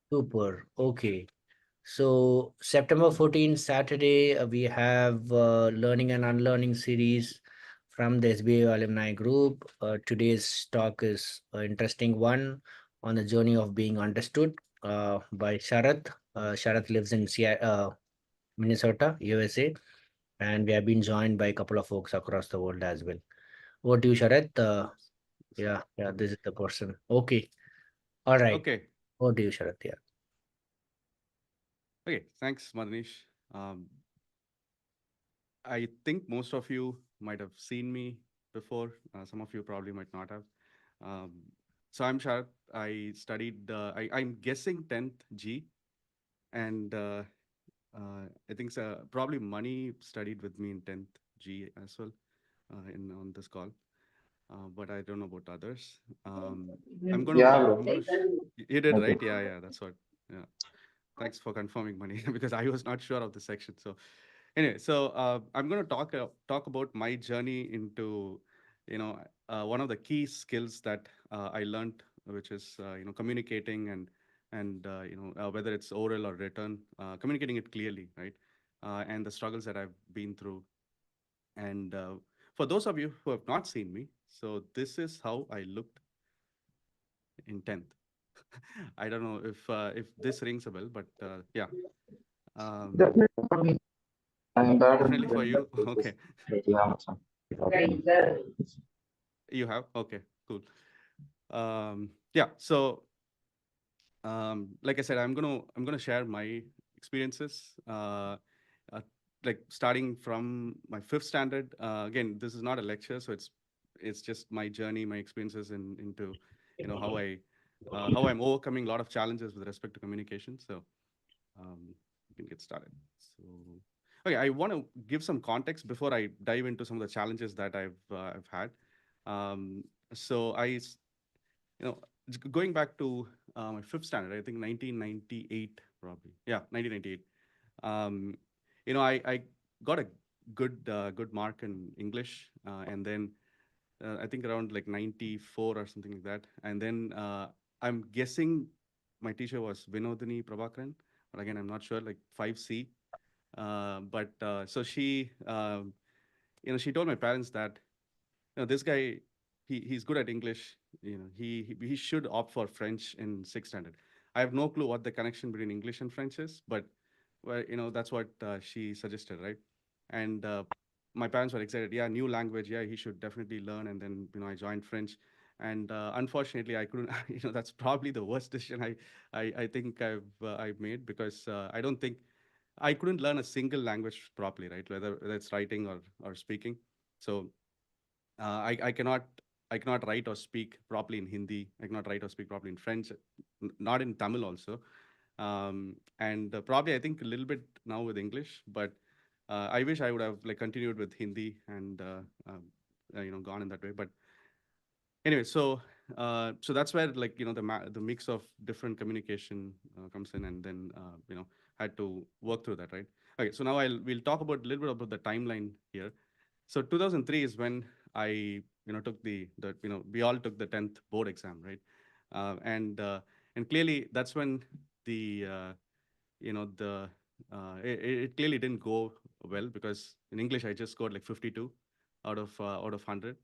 Super. Okay. So September 14th, Saturday, we have Learning and Unlearning series from the SBA Alumni Group. Today's talk is an interesting one on the journey of being understood by Sharath. Sharath lives in Minnesota, USA, and we have been joined by a couple of folks across the world as well. Over to you, Sharath. Yes. Yeah, this is the person. Okay. All right. Okay. Over to you, Sharath. Yeah. Okay. Thanks, Madanish. Um, I think most of you might have seen me before. Some of you probably might not have. Um, so I'm Sharath. I studied, I'm guessing 10th G, and I think probably Money studied with me in 10th G as well on this call. But I don't know about others. Yeah, bro. I'm gonna, you did, right? Yeah, yeah, that's what. Yeah. Thanks for confirming, Money, because I was not sure of the section. So anyway, so I'm going to talk about my journey into, one of the key skills that I learned, which is communicating and whether it's oral or written, communicating it clearly, right? And the struggles that I've been through. And for those of you who have not seen me, so this is how I looked in 10th. I don't know if this rings a bell, but yeah. Um, Definitely for me. I'm bad at Definitely for you. Okay. yeah, You have? Okay, cool. Yeah, so like I said, I'm gonna share my experiences. Uh, like starting from my fifth standard. Again, this is not a lecture, so it's just my journey, my experiences into how I'm overcoming a lot of challenges with respect to communication. So we can get started. So, okay, I want to give some context before I dive into some of the challenges that I've had. Um, so you know, going back to my fifth standard, I think 1998 probably. Yeah, 1998. Um, I got a good mark in English, and then I think around like 94 or something like that. And then I'm guessing my teacher was Vinodini Prabhakaran, but again, I'm not sure, like 5C. But so she told my parents that, this guy, he's good at English. He should opt for French in sixth standard. I have no clue what the connection between English and French is, but well, that's what she suggested, right? And my parents were excited. Yeah, new language. Yeah, he should definitely learn. And then I joined French, and unfortunately, I couldn't. That's probably the worst decision I think I've made, because I don't think I couldn't learn a single language properly, right? Whether it's writing or speaking. So I cannot write or speak properly in Hindi. I cannot write or speak properly in French, not in Tamil also, and probably I think a little bit now with English. But I wish I would have like continued with Hindi and gone in that way. But anyway, so that's where like the mix of different communication comes in, and then had to work through that, right? Okay, so now we'll talk about a little bit about the timeline here. So 2003 is when I took the we all took the 10th board exam, right? And clearly that's when the the it clearly didn't go well, because in English I just scored like 52 out of 100.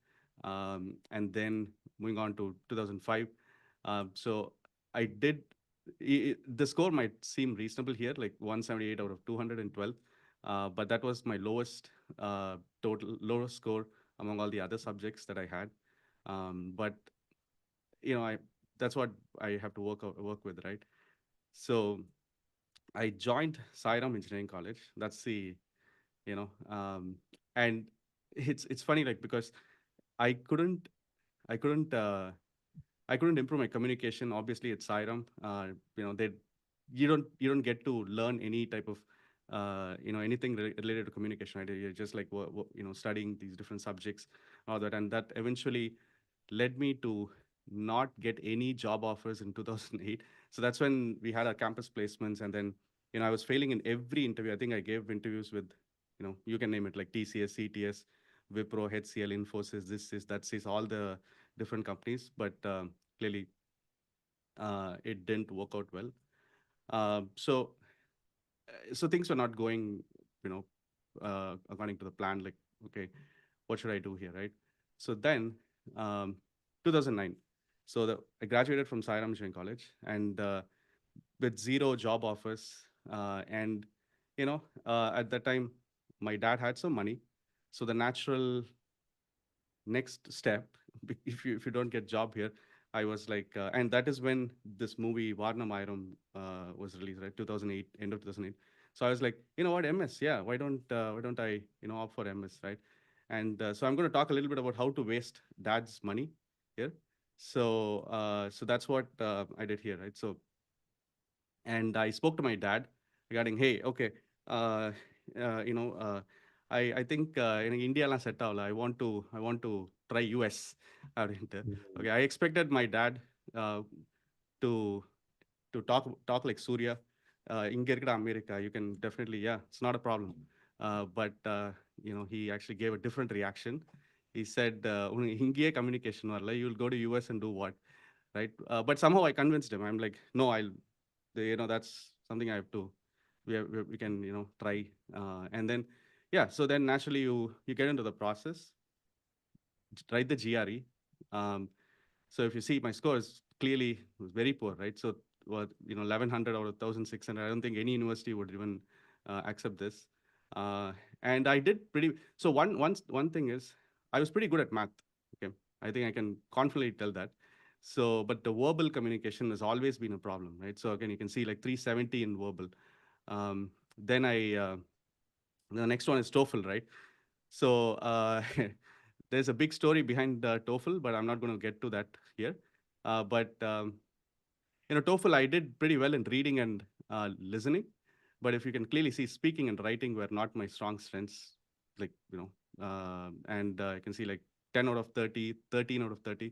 And then moving on to 2005, so I did the score might seem reasonable here, like 178 out of 212, but that was my lowest score among all the other subjects that I had. But I that's what I have to work with, right? So I joined Sairam Engineering College. That's the you know and it's funny, like, because I couldn't I couldn't I couldn't improve my communication. Obviously, at Sairam, they you don't get to learn any type of anything related to communication. Right? You're just like studying these different subjects, all that, and that eventually led me to not get any job offers in 2008. So that's when we had our campus placements, and then I was failing in every interview. I think I gave interviews with you can name it, like TCS, CTS, Wipro, HCL, Infosys, this is that is all the different companies, but clearly it didn't work out well. So so things were not going, you know, according to the plan. Like, okay, what should I do here, right? So then, um, 2009. So I graduated from Sai Ram Engineering College, and with zero job offers, and at that time, my dad had some money, so the natural next step, if you don't get job here, I was like, and that is when this movie Varnam Ayram was released, right? 2008, end of 2008. So I was like, you know what, MS, yeah, why don't I opt for MS, right? And so I'm going to talk a little bit about how to waste dad's money here. So that's what I did here, right? So, and I spoke to my dad regarding, hey, okay, uh, uh, you know, uh, I think in India la set ஆகல. I want to try US அப்படின்ட்டு. Okay, I expected my dad uh, to to talk like Surya. இங்க இருக்கிற America, you can definitely, yeah, it's not a problem. But he actually gave a different reaction. He said, உனக்கு இங்கேயே communication வரல, you'll go to US and do what, right? But somehow I convinced him. I'm like, no, that's something I have to, we can, try. And then, yeah, so then naturally you get into the process, write the GRE. So if you see my scores, clearly was very poor, right? So what, 1100 out of 1600. I don't think any university would even accept this. And I did pretty. So one thing is, I was pretty good at math. Okay, I think I can confidently tell that. So, but the verbal communication has always been a problem, right? So again, you can see like 370 in verbal. Then the next one is TOEFL, right? So there's a big story behind TOEFL, but I'm not going to get to that here. But TOEFL, I did pretty well in reading and listening. But if you can clearly see, speaking and writing were not my strong strengths. Like, and I can see like 10 out of 30, 13 out of 30.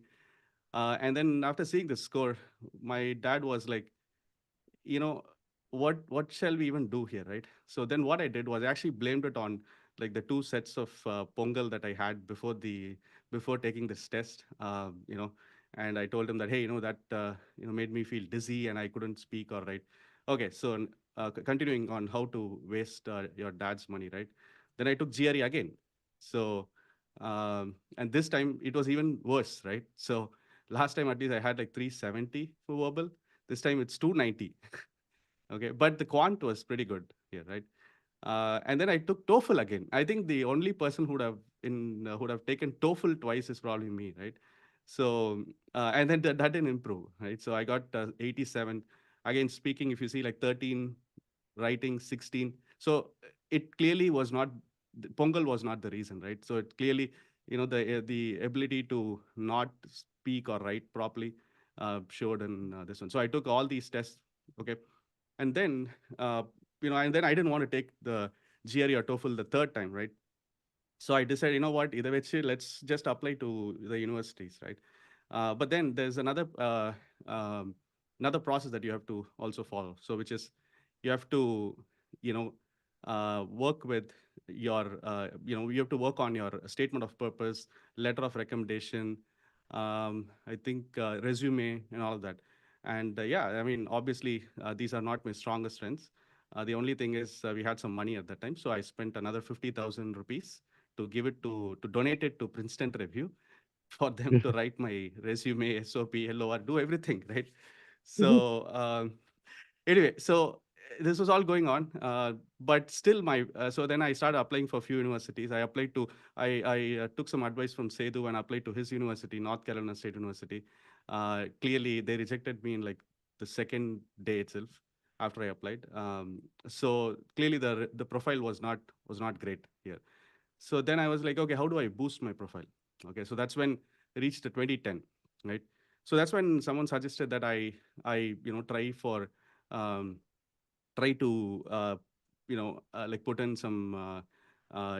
And then after seeing the score, my dad was like, you know what shall we even do here, right? So then what I did was I actually blamed it on like the two sets of pongal that I had before taking this test, and I told him that, hey, that made me feel dizzy and I couldn't speak or write. Okay, so continuing on how to waste your dad's money, right? Then I took GRE again. So and this time it was even worse, right? So last time at least I had like 370 for verbal. This time it's 290. Okay, but the quant was pretty good here, right? And then I took TOEFL again. I think the only person who would have taken TOEFL twice is probably me, right? So and then that didn't improve, right? So I got 87. Again, speaking, if you see like 13, writing 16. So it clearly was not, Pongal was not the reason, right? So it clearly, the ability to not speak or write properly showed in this one. So I took all these tests, okay, and then and then I didn't want to take the GRE or TOEFL the third time, right? So I decided, either way, let's just apply to the universities, right? But then there's another process that you have to also follow. So which is, you have to, you know, work with you have to work on your statement of purpose, letter of recommendation, I think resume and all of that. And yeah, I mean, obviously, these are not my strongest strengths. The only thing is we had some money at that time, so I spent another 50,000 rupees to give it to donate it to Princeton Review for them to write my resume, SOP, LOR, do everything, right? So anyway, so this was all going on, but still so then I started applying for a few universities. I took some advice from Sedu and applied to his university, North Carolina State University. Clearly, they rejected me in like the second day itself after I applied. So clearly, the profile was not great here. So then I was like, okay, how do I boost my profile? Okay, so that's when I reached the 2010, right? So that's when someone suggested that I um, try to like put in some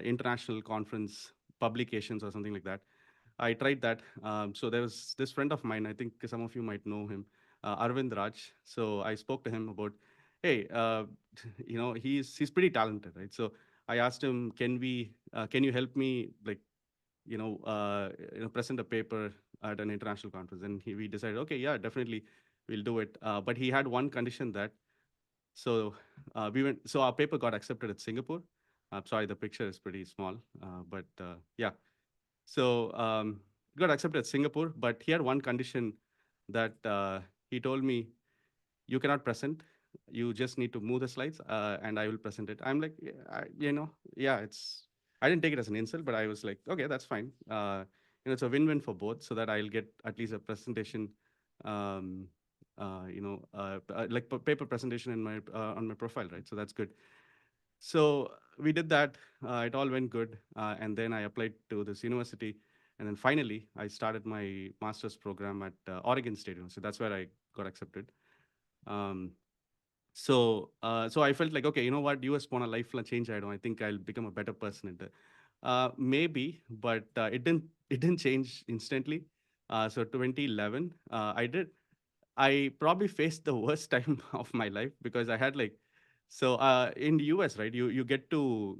international conference publications or something like that. I tried that. So there was this friend of mine, I think some of you might know him, Arvind Raj. So I spoke to him about, hey, he's pretty talented, right? So I asked him, can you help me, like, present a paper at an international conference? And we decided, okay, yeah, definitely, we'll do it. But he had one condition, that So we went. So our paper got accepted at Singapore. Sorry, the picture is pretty small, but yeah. So got accepted at Singapore, but he had one condition that he told me, you cannot present. You just need to move the slides, and I will present it. I'm like, yeah, yeah, it's. I didn't take it as an insult, but I was like, okay, that's fine. It's a win-win for both, so that I'll get at least a presentation, um, like paper presentation in my on my profile, right? So that's good. So we did that. It all went good, and then I applied to this university, and then finally I started my master's program at Oregon State University. That's where I got accepted. Um, so I felt like, okay, you know what, US போன லைஃப்ல change ஆயிடும். I think I'll become a better person at it. Maybe, but it didn't change instantly. So 2011, I probably faced the worst time of my life, because I had like, so in the US, right, you get to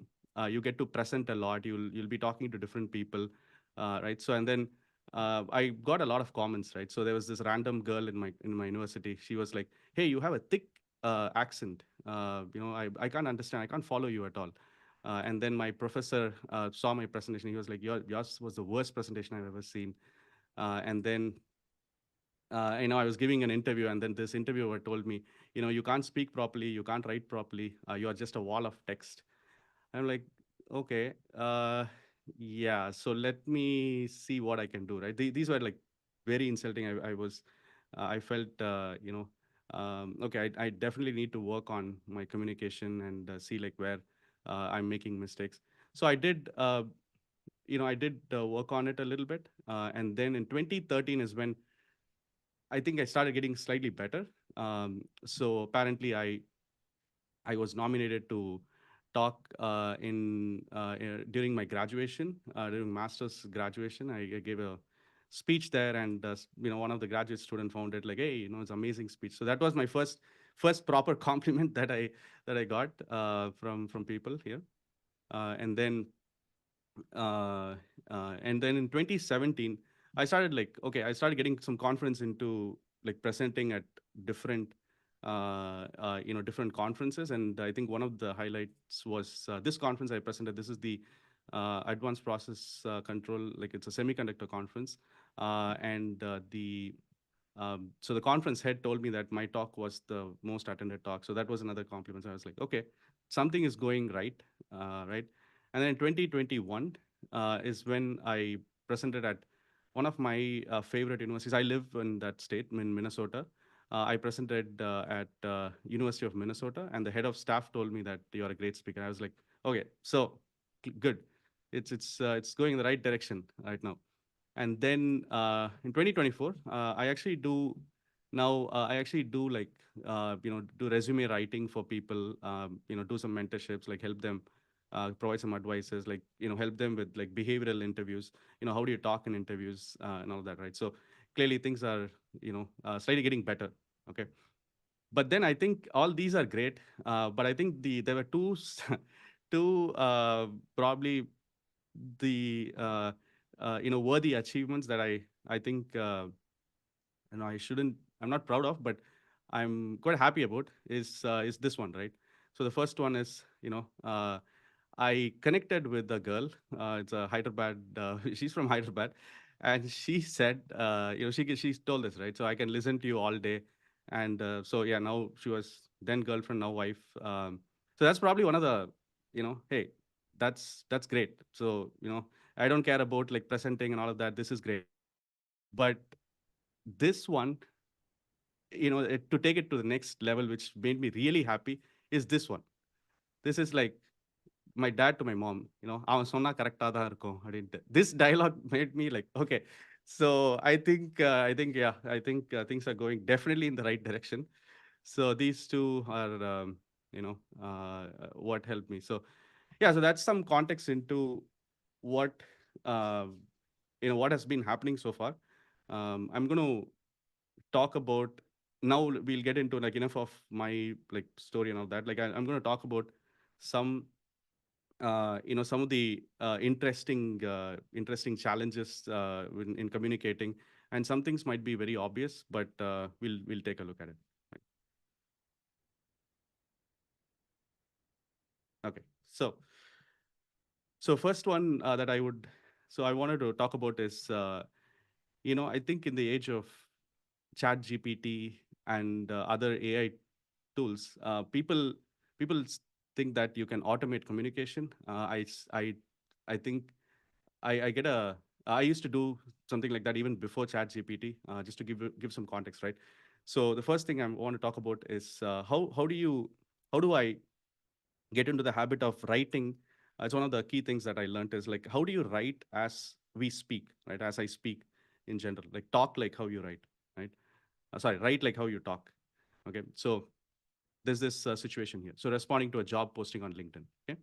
present a lot. You'll be talking to different people, right? So and then I got a lot of comments, right? So there was this random girl in my university. She was like, "Hey, you have a thick accent. I can't understand. I can't follow you at all." And then my professor saw my presentation. He was like, yours was the worst presentation I've ever seen." And then I was giving an interview, and then this interviewer told me, you can't speak properly, you can't write properly, you are just a wall of text. I'm like, okay, yeah, so let me see what I can do, right? These were like very insulting. I felt, okay, I definitely need to work on my communication and see like where I'm making mistakes. So I did work on it a little bit. And then in 2013 is when I think I started getting slightly better. So apparently, I was nominated to talk during my graduation, during master's graduation. I gave a speech there, and one of the graduate student found it like, hey, it's amazing speech. So that was my first proper compliment that I got from people here. And then in 2017, I started getting some confidence into like presenting at different different conferences. And I think one of the highlights was this conference I presented. This is the advanced process control, like it's a semiconductor conference. And the So the conference head told me that my talk was the most attended talk. So that was another compliment. So I was like, okay, something is going right, right. And then in 2021 is when I presented at one of my favorite universities. I live in that state, in Minnesota. I presented at University of Minnesota, and the head of staff told me that you're a great speaker. I was like, okay, so good. It's going in the right direction right now. And then in 2024, I actually do like do resume writing for people, do some mentorships, like help them provide some advices, like help them with like behavioral interviews, how do you talk in interviews, and all that, right? So clearly things are slightly getting better. Okay. But then I think all these are great, but I think there were two probably the worthy achievements that I think I'm not proud of, but I'm quite happy about is this one, right? So the first one is I connected with a girl. It's a Hyderabad. She's from Hyderabad, and she said, she told us, right. So I can listen to you all day, and so yeah, now she was then girlfriend, now wife. So that's probably one of the, hey, that's great. So I don't care about like presenting and all of that. This is great, but this one, to take it to the next level, which made me really happy, is this one. This is like my dad to my mom, அவன் சொன்னா கரெக்டா தான் இருக்கும் அப்படின்ட்டு. This dialogue made me like, okay. So I think yeah, I think things are going definitely in the right direction. So these two are you know what helped me. So yeah, so that's some context into what uh, what has been happening so far. I'm going to talk about, now we'll get into like enough of my like story and all that. Like I'm going to talk about some some of the interesting challenges in communicating, and some things might be very obvious, but we'll take a look at it. Okay. So first one that I wanted to talk about is, I think in the age of chat GPT and other AI tools, people think that you can automate communication. I think I get a I used to do something like that even before ChatGPT. Just to give some context, right? So the first thing I want to talk about is how do I get into the habit of writing? It's one of the key things that I learned is like how do you write as we speak, right? As I speak in general, like talk like how you write, right? Sorry, write like how you talk. Okay, so there's this situation here. So responding to a job posting on LinkedIn. Okay,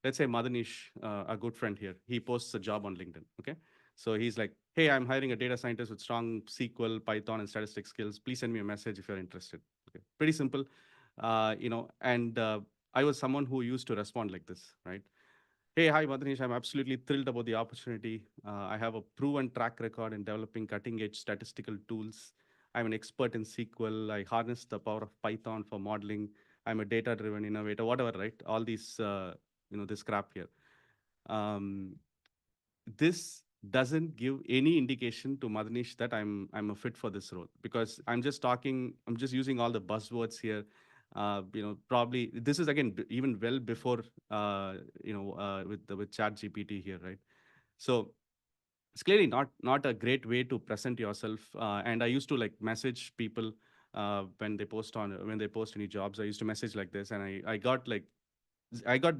let's say Madanish, a good friend here, he posts a job on LinkedIn. Okay, so he's like, "Hey, I'm hiring a data scientist with strong SQL, Python, and statistics skills. Please send me a message if you're interested." Okay, pretty simple, and I was someone who used to respond like this, right? Hey, hi, Madanish. I'm absolutely thrilled about the opportunity. I have a proven track record in developing cutting edge statistical tools. I'm an expert in SQL. I harness the power of Python for modeling. I'm a data driven innovator, whatever, right? All these, this crap here. Um, this doesn't give any indication to Madanish that I'm a fit for this role because I'm just using all the buzzwords here. Probably this is again even well before with Chat GPT here, right? So it's clearly not a great way to present yourself. And I used to like message people when they post any jobs. I used to message like this, and I got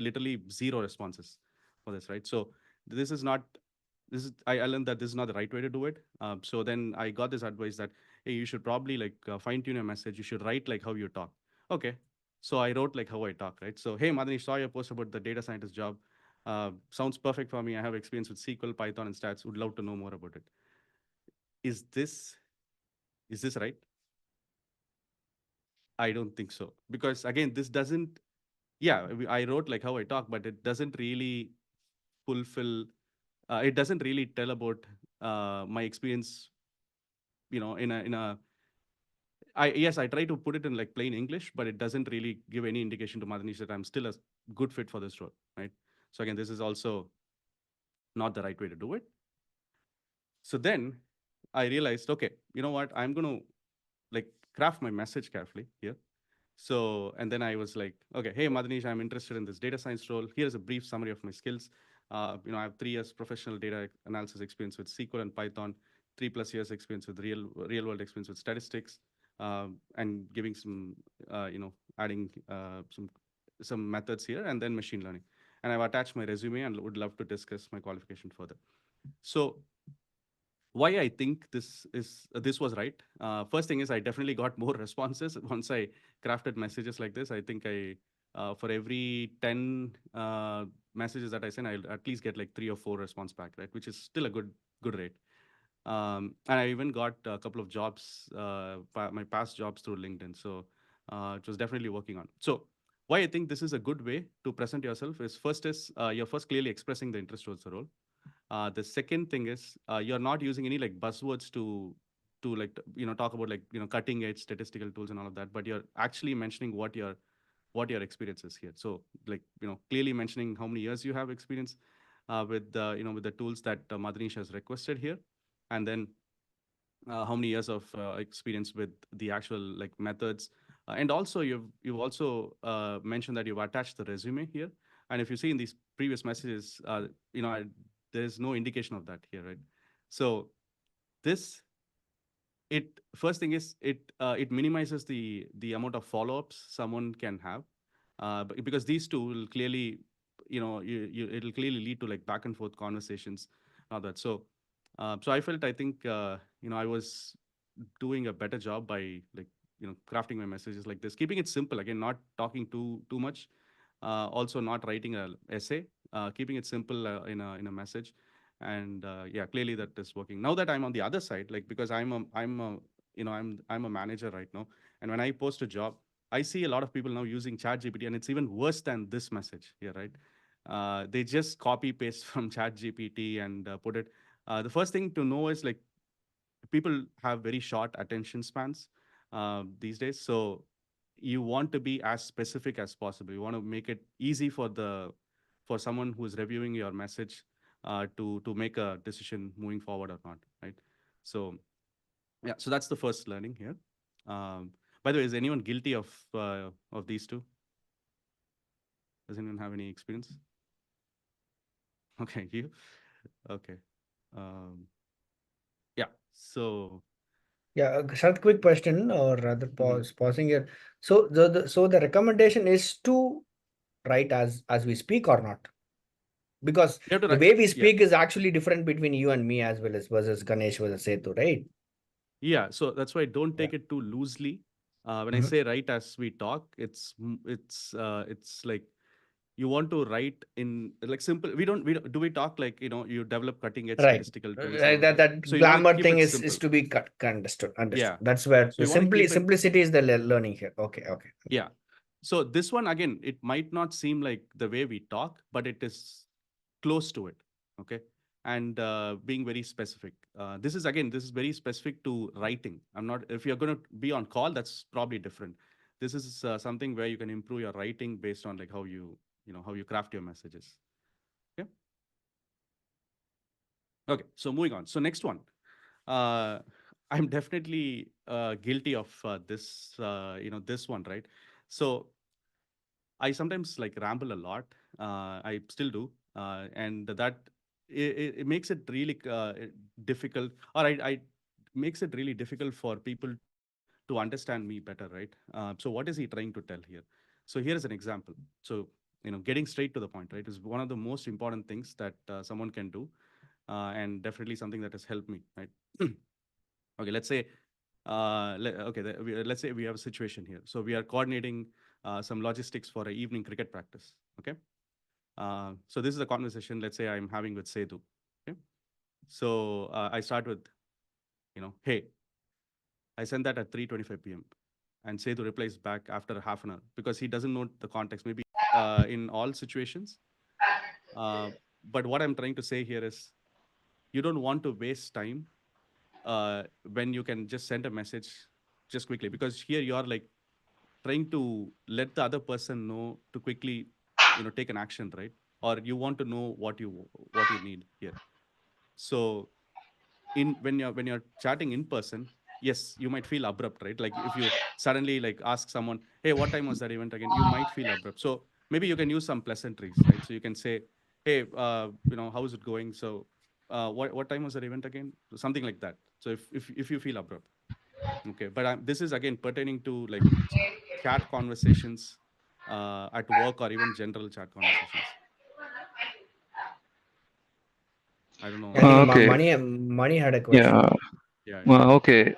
literally zero responses for this, right? So this is not I learned that this is not the right way to do it. So then I got this advice that hey, you should probably like fine tune your message. You should write like how you talk. Okay, so I wrote like how I talk, right? So hey, Madani, saw your post about the data scientist job. Sounds perfect for me. I have experience with SQL, Python, and stats. Would love to know more about it. Is this is this right? I don't think so because again, this doesn't. Yeah, I wrote like how I talk, but it doesn't really fulfill. It doesn't really tell about my experience. In a yes, I try to put it in like plain English, but it doesn't really give any indication to Madanish that I'm still a good fit for this role, right? So again, this is also not the right way to do it. So then I realized, okay, you know what? I'm going to like craft my message carefully here. So, and then I was like, okay, hey, Madanish, I'm interested in this data science role. Here's a brief summary of my skills. I have 3 years professional data analysis experience with SQL and Python, 3+ years experience with real world experience with statistics, and giving some, adding some methods here, and then machine learning. And I've attached my resume and would love to discuss my qualification further. So why I think this was right. First thing is I definitely got more responses once I crafted messages like this. I think I for every 10 messages that I send, I'll at least get like 3 or 4 response back, right? Which is still a good rate. And I even got a couple of jobs, my past jobs through LinkedIn. So it was definitely working on. So why I think this is a good way to present yourself is first is you're first clearly expressing the interest towards the role. The second thing is you're not using any like buzzwords to like talk about like cutting edge statistical tools and all of that, but you're actually mentioning what your experience is here. So like clearly mentioning how many years you have experience with the with the tools that Madanish has requested here, and then how many years of experience with the actual like methods, and also you've also mentioned that you've attached the resume here. And if you see in these previous messages, there's no indication of that here, right? So this it first thing is it minimizes the amount of follow-ups someone can have, because these two will clearly it'll clearly lead to like back and forth conversations, all that. So I felt, I think I was doing a better job by like crafting my messages like this, keeping it simple, again not talking too much, also not writing a essay, keeping it simple in a message. And yeah, clearly that is working. Now that I'm on the other side, like because I'm a manager right now, and when I post a job, I see a lot of people now using ChatGPT, and it's even worse than this message here, right? They just copy paste from ChatGPT and put it. The first thing to know is like people have very short attention spans these days. So you want to be as specific as possible. You want to make it easy for someone who's reviewing your message to make a decision moving forward or not, right? So yeah, so that's the first learning here. By the way, is anyone guilty of these two? Does anyone have any experience? Okay, you. Okay. Um, yeah. So Yeah, Sharath, quick question, or rather mhm. pausing here. So the recommendation is to write as we speak or not? Because You have to the write. way we Yeah. speak is actually different between you and me as well as versus Ganesh versus Setu, right? Yeah. So that's why don't Yeah. take it too loosely. When I Mhm. say write as we talk, it's like you want to write in like simple. We don't do we talk like you develop cutting edge Right. statistical tools and all That that. that So you want to glamour keep thing it is simple. to be understood. Yeah. That's where So the you want to keep it. simplicity is the learning here. Okay, okay. Yeah. So this one again, it might not seem like the way we talk, but it is close to it. Okay. And being very specific. This is very specific to writing. I'm not, if you're going to be on call, that's probably different. This is something where you can improve your writing based on like how you craft your messages. Okay. Okay. So moving on. So next one. Uh, I'm definitely guilty of this one, right? So I sometimes like ramble a lot. I still do, and that it makes it really difficult, or I makes it really difficult for people to understand me better, right? So what is he trying to tell here? So here is an example. So getting straight to the point, right, is one of the most important things that someone can do, and definitely something that has helped me, right? Okay, let's say let's say we have a situation here. So we are coordinating some logistics for an evening cricket practice. Okay. So this is a conversation, let's say I'm having with Setu. Okay. So I start with, hey, I sent that at 3:25 p.m. And Setu replies back after half an hour because he doesn't know the context, maybe in all situations. Uh, but what I'm trying to say here is you don't want to waste time when you can just send a message just quickly, because here you are like trying to let the other person know to quickly take an action, right? Or you want to know what you need here. So in when you're chatting in person, yes, you might feel abrupt, right? Like if you suddenly like ask someone, hey, what time was that event again, you might feel abrupt. So maybe you can use some pleasantries, right? So you can say, hey, how is it going? So what time was that event again, something like that. So if you feel abrupt. Okay, but this is again pertaining to like chat conversations at work or even general chat conversations. I don't know I think if Okay. money had a question. Yeah. yeah. Okay.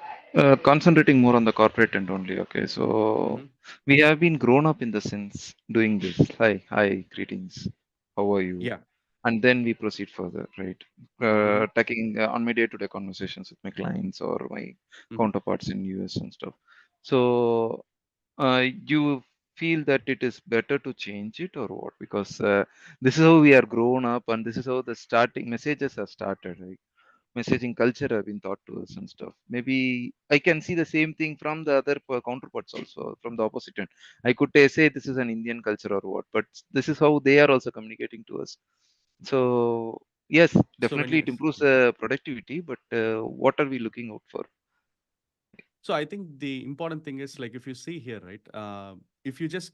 Concentrating more on the corporate end only. Okay. So Mm-hmm. we have been grown up in the sense doing this. Hi, hi, greetings. How are you? Yeah. And then we proceed further, right? Mm-hmm. Taking on my day-to-day conversations with my clients or my Mm-hmm. counterparts in US and stuff. So you feel that it is better to change it or what? Because this is how we are grown up, and this is how the starting messages are started, right? Messaging culture have been taught to us and stuff. Maybe I can see the same thing from the other counterparts also, from the opposite end. I could say this is an Indian culture or what, but this is how they are also communicating to us. So yes, So when definitely you it improves productivity, but what are we looking out for? so I think the important thing is like if you see here, right? If you just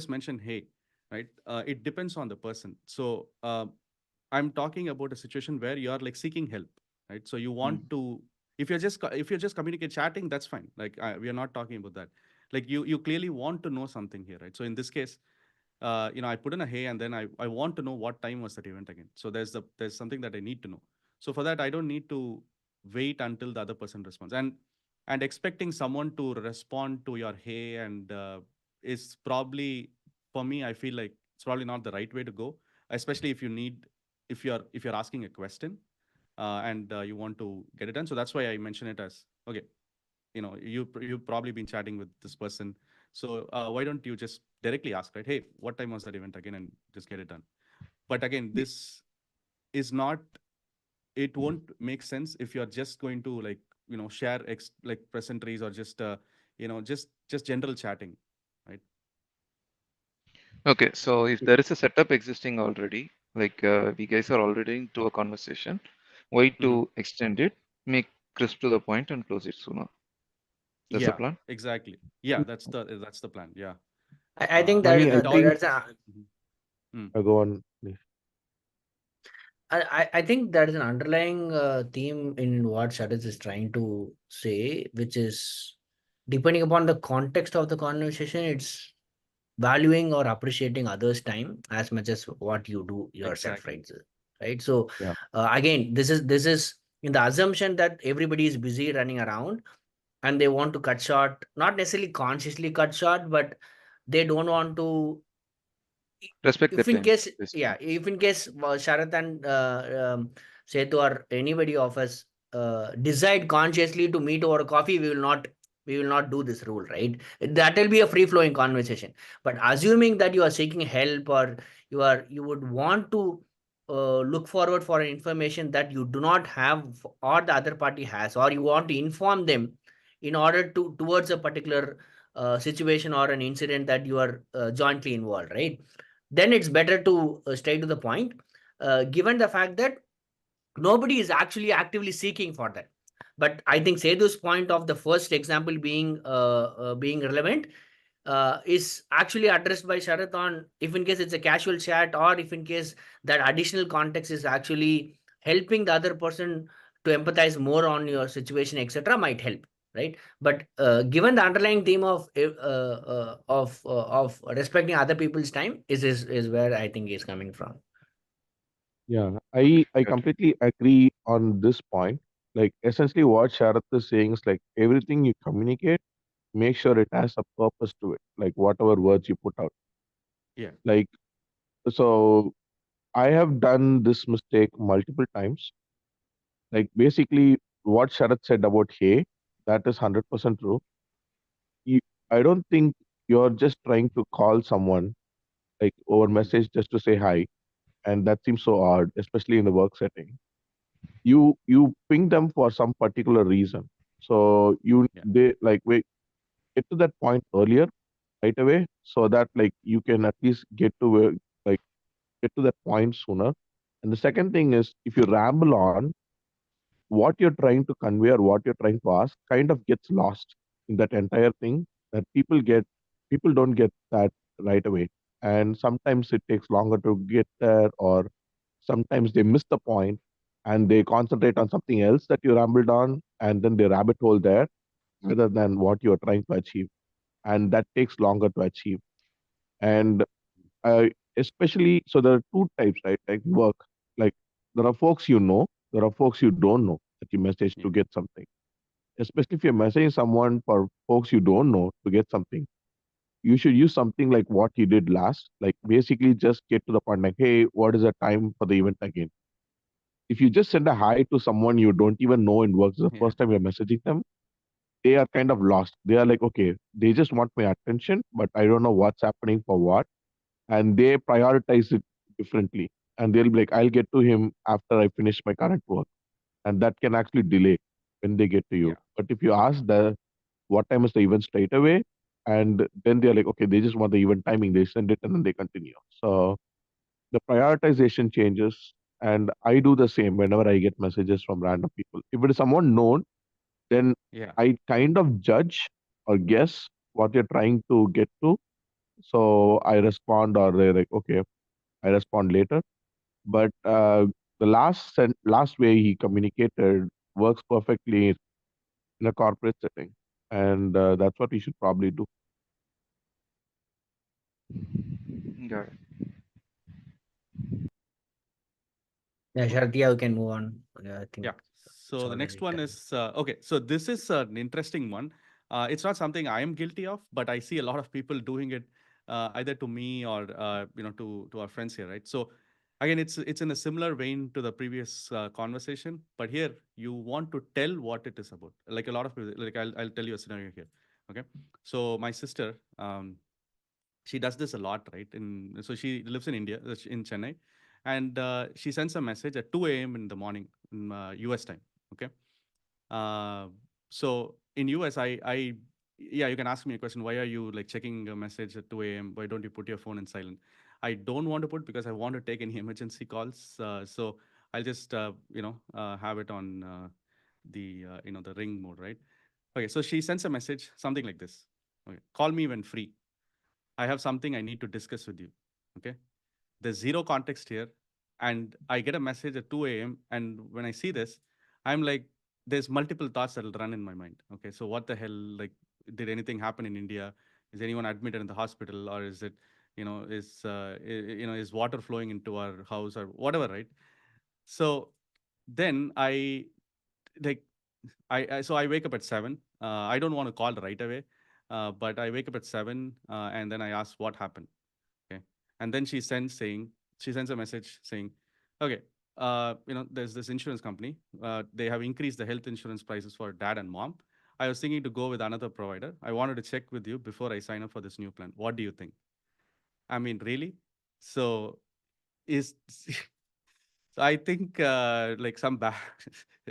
mention hey, right? It depends on the person. So I'm talking about a situation where you are like seeking help, right? So you Mm. want to, if you're just communicate chatting, that's fine. Like we are not talking about that. Like you clearly want to know something here, right? So in this case, I put in a hey, and then I want to know what time was that event again. So there's something that I need to know. So for that, I don't need to wait until the other person responds. And expecting someone to respond to your hey and is probably, for me, I feel like it's probably not the right way to go, especially if you're asking a question and you want to get it done. So that's why I mention it as okay. You've probably been chatting with this person, so why don't you just directly ask, right? Hey, what time was that event again, and just get it done. But again, this is not, it won't make sense if you're just going to like share like pleasantries or just just general chatting. Okay, so if there is a setup existing already, like we guys are already into a conversation, why Mhm. to extend it, make crisp to the point and close it sooner? That's the Yeah, plan. exactly. Yeah, that's the plan. Yeah. I think that Again, is Mani, I it all think that's a, Mhm. Mm. I go on. Please. I think that is an underlying theme in what Sharath is trying to say, which is depending upon the context of the conversation, it's valuing or appreciating others' time as much as what you do yourself, Exactly. right? Right. So Yeah. again, this is in the assumption that everybody is busy running around and they want to cut short, not necessarily consciously cut short, but they don't want to Respect the if in time, case, basically. yeah, if in case Sharath and Setu or anybody of us decide consciously to meet over coffee, we will not do this rule, right? That will be a free flowing conversation. But assuming that you are seeking help or you would want to look forward for an information that you do not have or the other party has, or you want to inform them in order to towards a particular situation or an incident that you are jointly involved, right? Then it's better to stay to the point, given the fact that nobody is actually actively seeking for that. But I think Sedu's point of the first example being relevant is actually addressed by Sharath on if in case it's a casual chat or if in case that additional context is actually helping the other person to empathize more on your situation, etc., might help, right? But given the underlying theme of respecting other people's time is where I think is coming from. Yeah, I Got it. completely agree on this point. Like essentially, what Sharath is saying is like everything you communicate, make sure it has a purpose to it. Like whatever words you put out. Yeah. Like so, I have done this mistake multiple times. Like basically, what Sharath said about hey, that is 100% true. You, I don't think you're just trying to call someone like over Mhm. message just to say hi, and that seems so odd, especially in the work setting. You ping them for some particular reason, so you Yeah. they like wait get to that point earlier right away, so that like you can at least get to like get to that point sooner. And the second thing is, if you ramble on, what you're trying to convey or what you're trying to ask kind of gets lost in that entire thing, that people don't get that right away, and sometimes it takes longer to get there, or sometimes they miss the point and they concentrate on something else that you rambled on, and then they rabbit hole there rather than what you're trying to achieve, and that takes longer to achieve. And uh, especially, so there are two types, right? Like work, like there are folks you know, there are folks you don't know that you message Yeah. to get something. Especially if you're messaging someone for folks you don't know to get something, you should use something like what you did last. Like basically just get to the point, like, hey, what is the time for the event again? If you just send a hi to someone you don't even know in work, the Yeah. first time you're messaging them, they are kind of lost. They are like, okay, they just want my attention, but I don't know what's happening for what. And they prioritize it differently. And they'll be like, I'll get to him after I finish my current work. And that can actually delay when they get to Yeah. you. But if you ask the what time is the event straight away, and then they're like, okay, they just want the event timing, they send it and then they continue. So the prioritization changes. And I do the same whenever I get messages from random people. If it is someone known, then Yeah. I kind of judge or guess what you're trying to get to. So I respond, or they're like, okay, I respond later. But the last way he communicated works perfectly in a corporate setting, and that's what we should probably do. Got it. Yeah, Sharath, yeah, we can move on. Yeah, I think Yeah. it's So the next already one time. is okay. So this is an interesting one. It's not something I am guilty of, but I see a lot of people doing it, either to me or to our friends here, right? So again, it's in a similar vein to the previous conversation, but here you want to tell what it is about. Like a lot of people, like I'll tell you a scenario here. Okay. So my sister, she does this a lot, right? So she lives in India, in Chennai, and she sends a message at 2 a.m. in the morning in US time. Okay. Uh, so in US, I yeah, you can ask me a question. Why are you like checking a message at 2 a.m.? Why don't you put your phone in silent? I don't want to put because I want to take any emergency calls. So I'll just have it on the ring mode, right? Okay, so she sends a message, something like this. Okay, call me when free. I have something I need to discuss with you. Okay, there's zero context here, and I get a message at 2 a.m. And when I see this, I'm like, there's multiple thoughts that'll run in my mind. Okay, so what the hell? Like, did anything happen in India? Is anyone admitted in the hospital, or is it, is water flowing into our house or whatever, right? So then like I wake up at 7. I don't want to call right away, but I wake up at 7, and then I ask what happened. Okay, and then she sends a message saying, okay, there's this insurance company. They have increased the health insurance prices for dad and mom. I was thinking to go with another provider. I wanted to check with you before I sign up for this new plan. What do you think? I mean, really? So is so I think like some bad.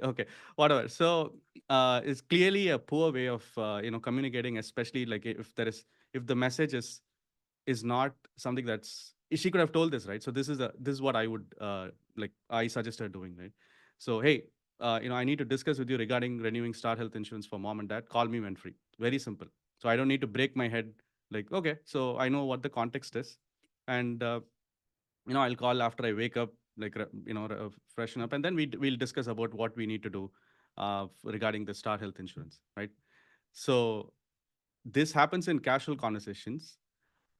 Okay, whatever. So it's clearly a poor way of communicating, especially like if the message is not something that's she could have told this, right? So this is what I would like I suggest her doing, right? So hey, I need to discuss with you regarding renewing Star Health Insurance for mom and dad. Call me when free. Very simple. So I don't need to break my head. Like, okay, so I know what the context is, and I'll call after I wake up, like freshen up, and then we'll discuss about what we need to do regarding the Star Health Insurance, right? So this happens in casual conversations,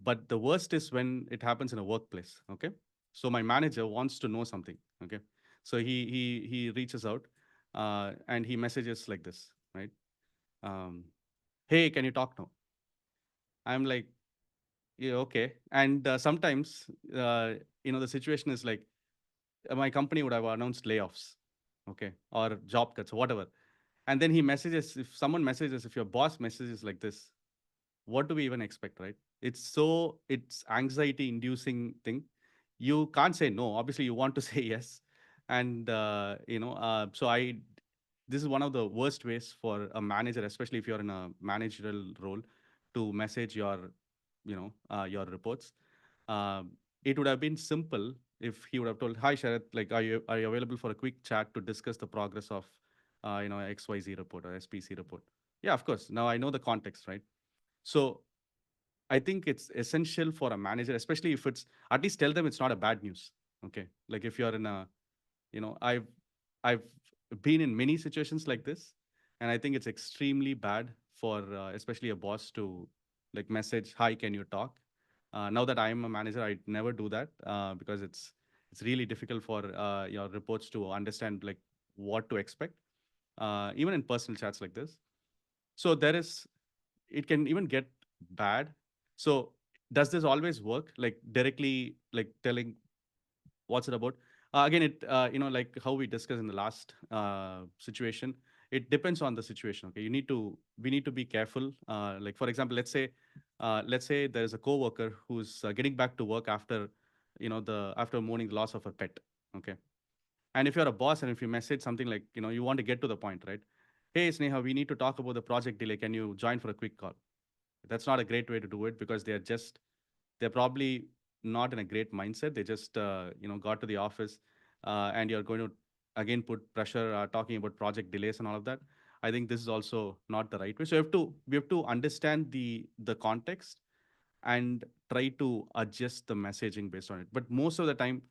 but the worst is when it happens in a workplace. Okay, so my manager wants to know something. Okay, so he reaches out, and he messages like this, right? um, hey, can you talk now? I'm like, yeah, okay. And sometimes the situation is like my company would have announced layoffs, okay, or job cuts or whatever. And then he messages, if someone messages, if your boss messages like this, what do we even expect, right? It's anxiety inducing thing. You can't say no. Obviously, you want to say yes. And, so this is one of the worst ways for a manager, especially if you're in a managerial role, to message your reports. It would have been simple if he would have told, "Hi, Sharath, like, are you available for a quick chat to discuss the progress of, XYZ report or SPC report?" Yeah, of course. Now I know the context, right? So I think it's essential for a manager, especially if it's at least tell them it's not a bad news. Okay, like if you're in a, I've been in many situations like this, and I think it's extremely bad for especially a boss to like message, "Hi, can you talk?" Now that I'm a manager, I'd never do that because it's really difficult for your reports to understand like what to expect, even in personal chats like this. So it can even get bad. So does this always work? Like directly, like telling what's it about? Again, like how we discussed in the last situation, it depends on the situation. Okay, we need to be careful. Like for example, let's say there's a coworker who's getting back to work after, after mourning the loss of a pet. Okay, and if you're a boss and if you message something like, you want to get to the point, right? Hey, Sneha, we need to talk about the project delay. Can you join for a quick call? That's not a great way to do it because they're probably not in a great mindset. They just got to the office, and you're going to again put pressure talking about project delays and all of that. I think this is also not the right way. So we have to understand the context and try to adjust the messaging based on it. But most of the time,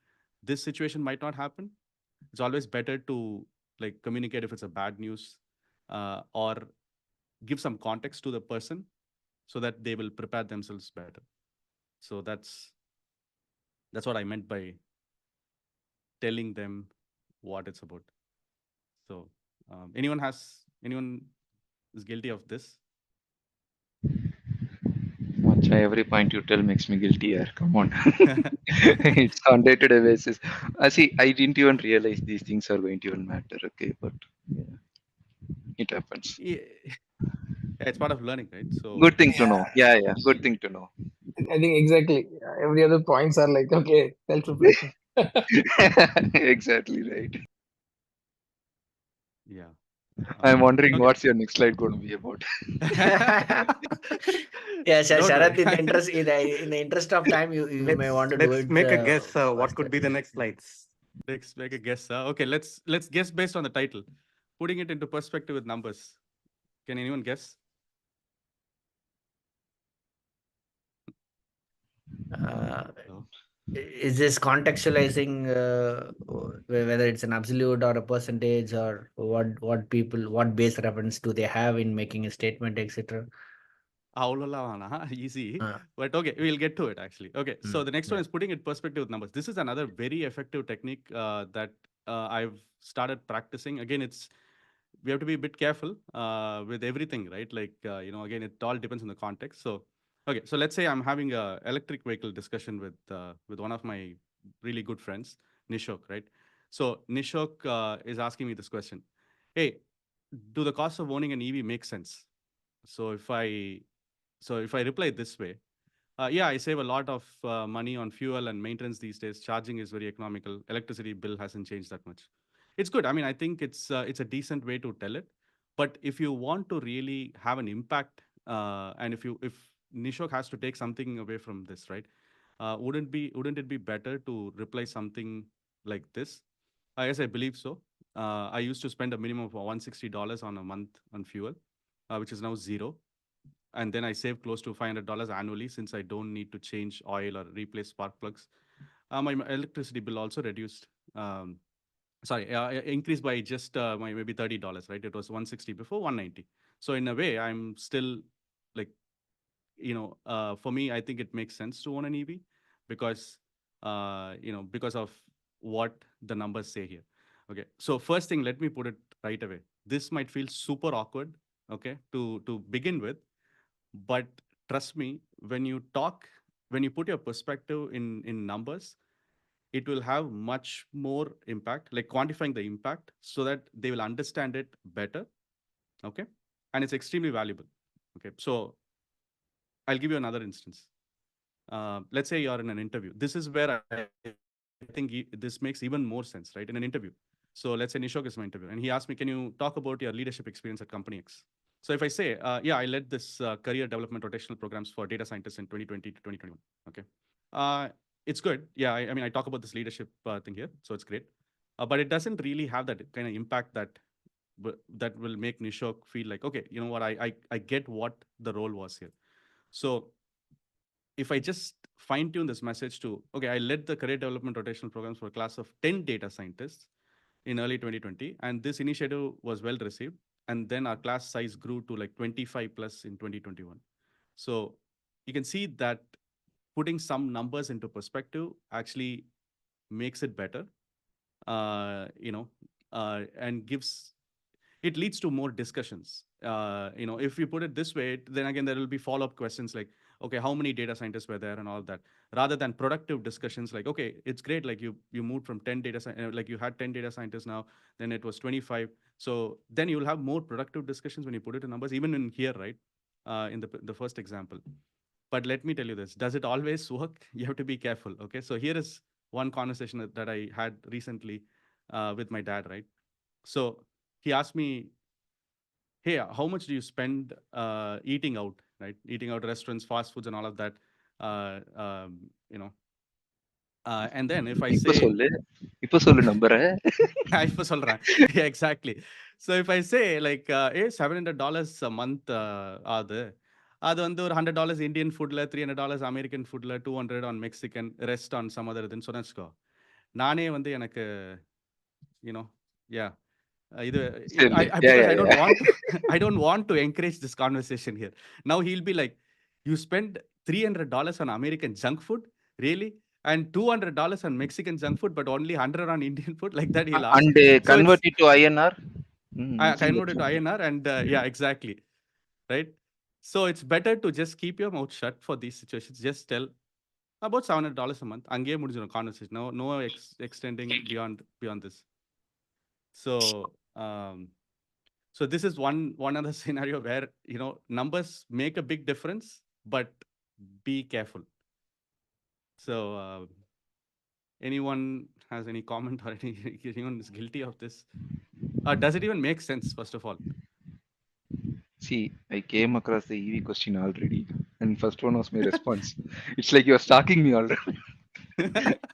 this situation might not happen. It's always better to like communicate if it's a bad news, or give some context to the person so that they will prepare themselves better. So that's what I meant by telling them what it's about. So anyone is guilty of this? Much every point you tell makes me guilty here. Come on. It's on day-to-day basis. See, I didn't even realize these things are going to even matter. Okay, but yeah, it happens. Yeah, it's part of learning, right? Good So thing to know. Yeah, Yeah, yeah. Good thing to know. I think exactly. Every other points are like, okay, self-reflection. Exactly right. yeah, I'm wondering Okay. what's your next slide going to be about. Yeah, Don't Sharath, worry. in the interest of time, you may want to do Let's it make a guess. What could faster. be the next slides? Let's make a guess. Okay, let's guess based on the title. Putting it into perspective with numbers. Can anyone guess? Uh, No. is this contextualizing whether it's an absolute or a percentage, or what base reference do they have in making a statement, etc.? Easy. Uh, But okay, we'll get to it actually. Okay, so the next one yeah. is putting it perspective with numbers. This is another very effective technique that I've started practicing. Again, we have to be a bit careful with everything, right? Like again, it all depends on the context. So okay, so let's say I'm having a electric vehicle discussion with one of my really good friends, Nishok, right? So Nishok is asking me this question: Hey, do the cost of owning an EV make sense? So if I reply this way, yeah, I save a lot of money on fuel and maintenance these days. Charging is very economical. Electricity bill hasn't changed that much. It's good. I mean, I think it's a decent way to tell it. But if you want to really have an impact, and if Nishok has to take something away from this, right? Wouldn't it be better to reply something like this? Yes, I believe so. I used to spend a minimum of $160 on a month on fuel, which is now zero, and then I save close to $500 annually since I don't need to change oil or replace spark plugs. My electricity bill also reduced. Sorry, increased by just maybe $30, right? It was 160 before, 190. So in a way, I'm still like, for me, I think it makes sense to own an EV because, because of what the numbers say here. Okay, so first thing, let me put it right away. This might feel super awkward, okay, to begin with, but trust me, when you put your perspective in numbers, it will have much more impact, like quantifying the impact so that they will understand it better. Okay. And it's extremely valuable. Okay. So I'll give you another instance. Let's say you're in an interview. This is where I think this makes even more sense, right? In an interview. So let's say Nishok is my interview, and he asked me, "Can you talk about your leadership experience at company X?" So if I say, "Yeah, I led this career development rotational programs for data scientists in 2020 to 2021." Okay, uh, it's good. Yeah, I mean, I talk about this leadership thing here, so it's great. But it doesn't really have that kind of impact that will make Nishok feel like, okay, you know what, I get what the role was here. So if I just fine tune this message to, okay, I led the career development rotational programs for a class of 10 data scientists in early 2020, and this initiative was well received. And then our class size grew to like 25 plus in 2021. So you can see that putting some numbers into perspective actually makes it better, and it leads to more discussions. If you put it this way, then again, there will be follow-up questions like, okay, how many data scientists were there and all that, rather than productive discussions like, okay, it's great. Like you moved from 10 like you had 10 data scientists now, then it was 25. So then you'll have more productive discussions when you put it in numbers, even in here, right? In the first example. But let me tell you this, does it always work? You have to be careful. Okay. So here is one conversation that I had recently with my dad, right? So he asked me, hey, how much do you spend eating out, right? Eating out, restaurants, fast foods, and all of that. Uh, um, you know, and then if I இப்ப say, சொல்லு இப்ப சொல்லு நம்புற. இப்ப சொல்றேன். Yeah, exactly. So if I say like, $700 a month ஆகுது, அது வந்து ஒரு $100 Indian foodல, $300 American foodல, 200 on Mexican, rest on some other இதுன்னு சொன்னா வச்சுக்கோ. நானே வந்து எனக்கு, you know, yeah. Either சொல்லு. because I don't Yeah. want to I don't want to encourage this conversation here. Now he'll be like, you spend $300 on American junk food, really, and $200 on Mexican junk food, but only 100 on Indian food, like that he'll ask. And So it's convert it to INR. I See convert what's it to happening. INR, and yeah, exactly, right. So it's better to just keep your mouth shut for these situations. Just tell about $700 a month. அங்கேயே முடிஞ்சிடும் conversation. No extending beyond this. So so this is one other scenario where numbers make a big difference, but be careful. So anyone has any comment or anyone is guilty of this? Does it even make sense, first of all? See, I came across the EV question already, and first one was my response. It's like you're stalking me already.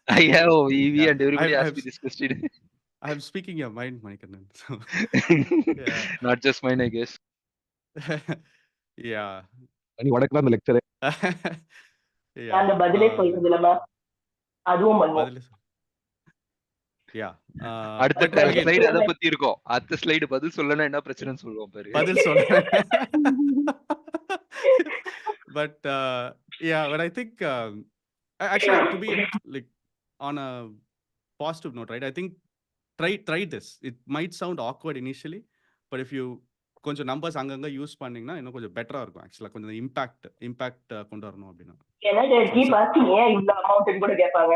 I have EV, Yeah, and everybody asked me this question. I'm speaking your mind, Manikandan. So yeah, Not just mine, I guess. yeah, நீ உனக்கு தான் அந்த லெக்சரே. yeah. அந்த பதிலே சொல்றது இல்ல ma'am, அதுவும் பண்ணுவோம். பதில் yeah. அடுத்த But again, ஸ்லைடு எதை பத்தி இருக்கும்? அடுத்த ஸ்லைடு பதில் சொல்லனா என்ன பிரச்சனைன்னு சொல்லுவோம் பாரு. பதில் சொல்றேன். But yeah, but I think actually, to be like on a positive note, right? I think try this. It might sound awkward initially, but if you கொஞ்சம் நம்பர்ஸ் அங்கங்க யூஸ் பண்ணீங்கன்னா இன்னும் கொஞ்சம் பெட்டரா இருக்கும். ஆக்சுவலா கொஞ்சம் இம்பாக்ட் கொண்டு வரணும் அப்படின்னா. ஏன்னா கீப் ஆஸ்கிங் ஏன் இவ்வளவு அமௌண்ட் கூட கேட்பாங்க.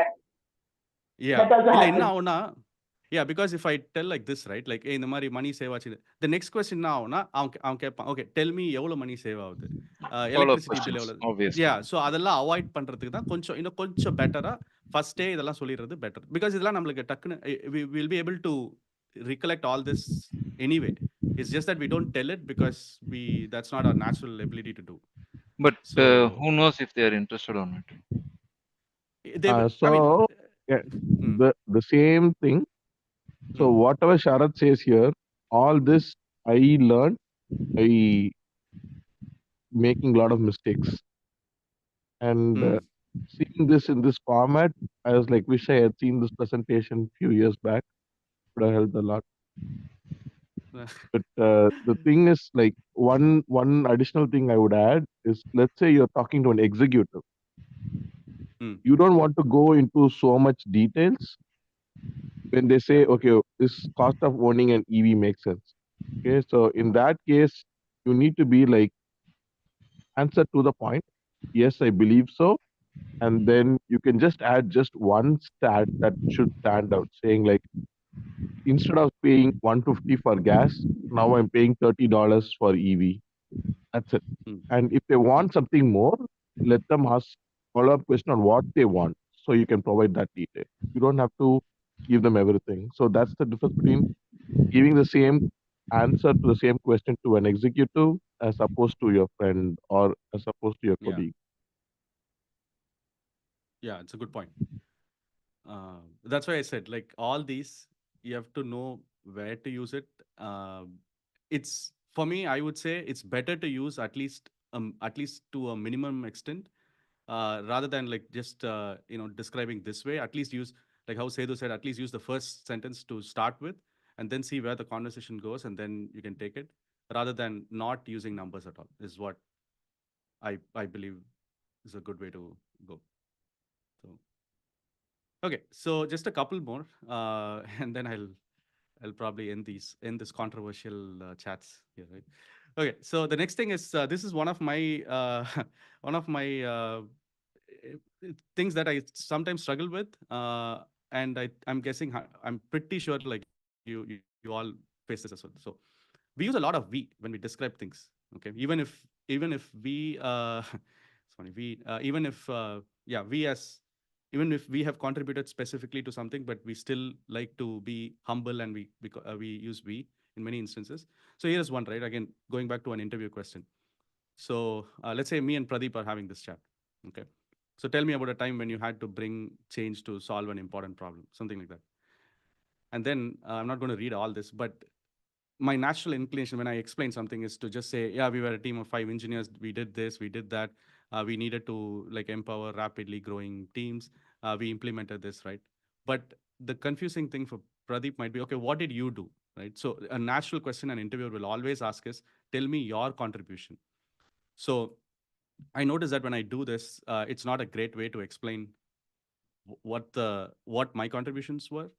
Yeah. That also இல்ல happens. என்ன ஆகும்னா, yeah, because if I tell like this, right, like இந்த மாதிரி மணி சேவ் ஆச்சு, the next question என்ன ஆகும்னா அவன் கேட்பான், ஓகே டெல் மீ எவ்வளவு மணி சேவ் ஆகுது, Follow-up எலக்ட்ரிசிட்டி பில் questions, எவ்வளவு. obviously. Yeah, ஸோ அதெல்லாம் அவாய்ட் பண்றதுக்கு தான் இன்னும் கொஞ்சம் பெட்டரா ஃபர்ஸ்டே இதெல்லாம் சொல்லிடுறது பெட்டர். பிகாஸ் இதெல்லாம் நம்மளுக்கு டக்குன்னு will be able to recollect all this anyway. It's just that we don't tell it because that's not our natural ability to do. But So who knows if they are interested or not? they will, I mean, So yeah, the same thing. So whatever Sharath says here, all this I learned by making a lot of mistakes. And seeing this in this format, I was like, wish I had seen this presentation few years back. Would have helped a lot. But the thing is, like one additional thing I would add is, let's say you're talking to an executive. You don't want to go into so much details when they say, okay, this cost of owning an EV makes sense. Okay, so in that case, you need to be like, answer to the point. Yes, I believe so. And then you can just add just one stat that should stand out, saying like, instead of paying 150 for gas, now I'm paying $30 for EV. That's it. And if they want something more, let them ask follow-up question on what they want, so you can provide that detail. You don't have to give them everything. So that's the difference between giving the same answer to the same question to an executive as opposed to your friend or as opposed to your colleague. Yeah, it's a good point. That's why I said, like, all these, you have to know where to use it. It's, for me, I would say it's better to use at least to a minimum extent, rather than like just describing this way. At least use, like how Sedu said, at least use the first sentence to start with, and then see where the conversation goes, and then you can take it, rather than not using numbers at all, is what I believe is a good way to go. So okay, so just a couple more, and then I'll probably end this controversial chats here, right? Okay, so the next thing is, this is one of my one of my things that I sometimes struggle with, and I'm guessing, I'm pretty sure like you all face this as well. So we use a lot of we when we describe things. Okay, even if we sorry, we even if yeah, we as, even if we have contributed specifically to something, but we still like to be humble, and we use we in many instances. So here's one, right? Again, going back to an interview question. So let's say me and Pradeep are having this chat. Okay, so tell me about a time when you had to bring change to solve an important problem, something like that. And then I'm not going to read all this, but my natural inclination when I explain something is to just say, yeah, we were a team of 5 engineers. We did this, we did that. We needed to like empower rapidly growing teams. We implemented this, right? But the confusing thing for Pradeep might be, okay, what did you do, right? So a natural question an interviewer will always ask is, tell me your contribution. So I noticed that when I do this, it's not a great way to explain what my contributions were.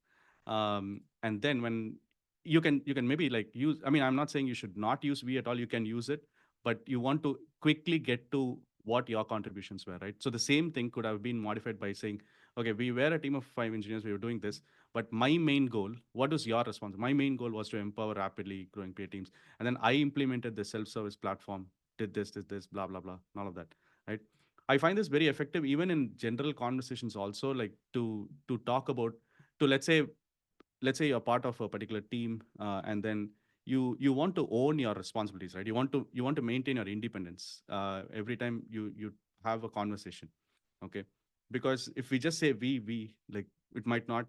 And then when you can maybe like use, I mean, I'm not saying you should not use we at all, you can use it, but you want to quickly get to what your contributions were, right? So the same thing could have been modified by saying, okay, we were a team of 5 engineers, we were doing this, but my main goal, what was your response? My main goal was to empower rapidly growing peer teams, and then I implemented the self-service platform, did this, blah blah blah, and all of that, right? I find this very effective even in general conversations also, like to talk about, to let's say let's say you're part of a particular team, and then you want to own your responsibilities, right? You want to maintain your independence every time you have a conversation, okay? Because if we just say we, like, it might not,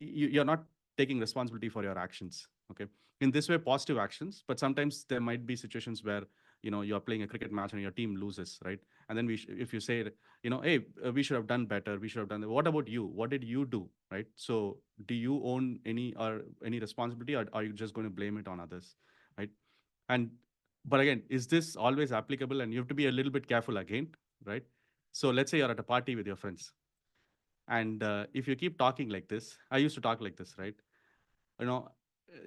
you're not taking responsibility for your actions, okay? In this way, positive actions, but sometimes there might be situations where, you're playing a cricket match and your team loses, right? And then if you say, hey, we should have done better, we should have done that. What about you? What did you do, right? So do you own any responsibility, or are you just going to blame it on others, right? And but again, is this always applicable? And you have to be a little bit careful again, right? So let's say you're at a party with your friends, and if you keep talking like this, I used to talk like this, right? You know,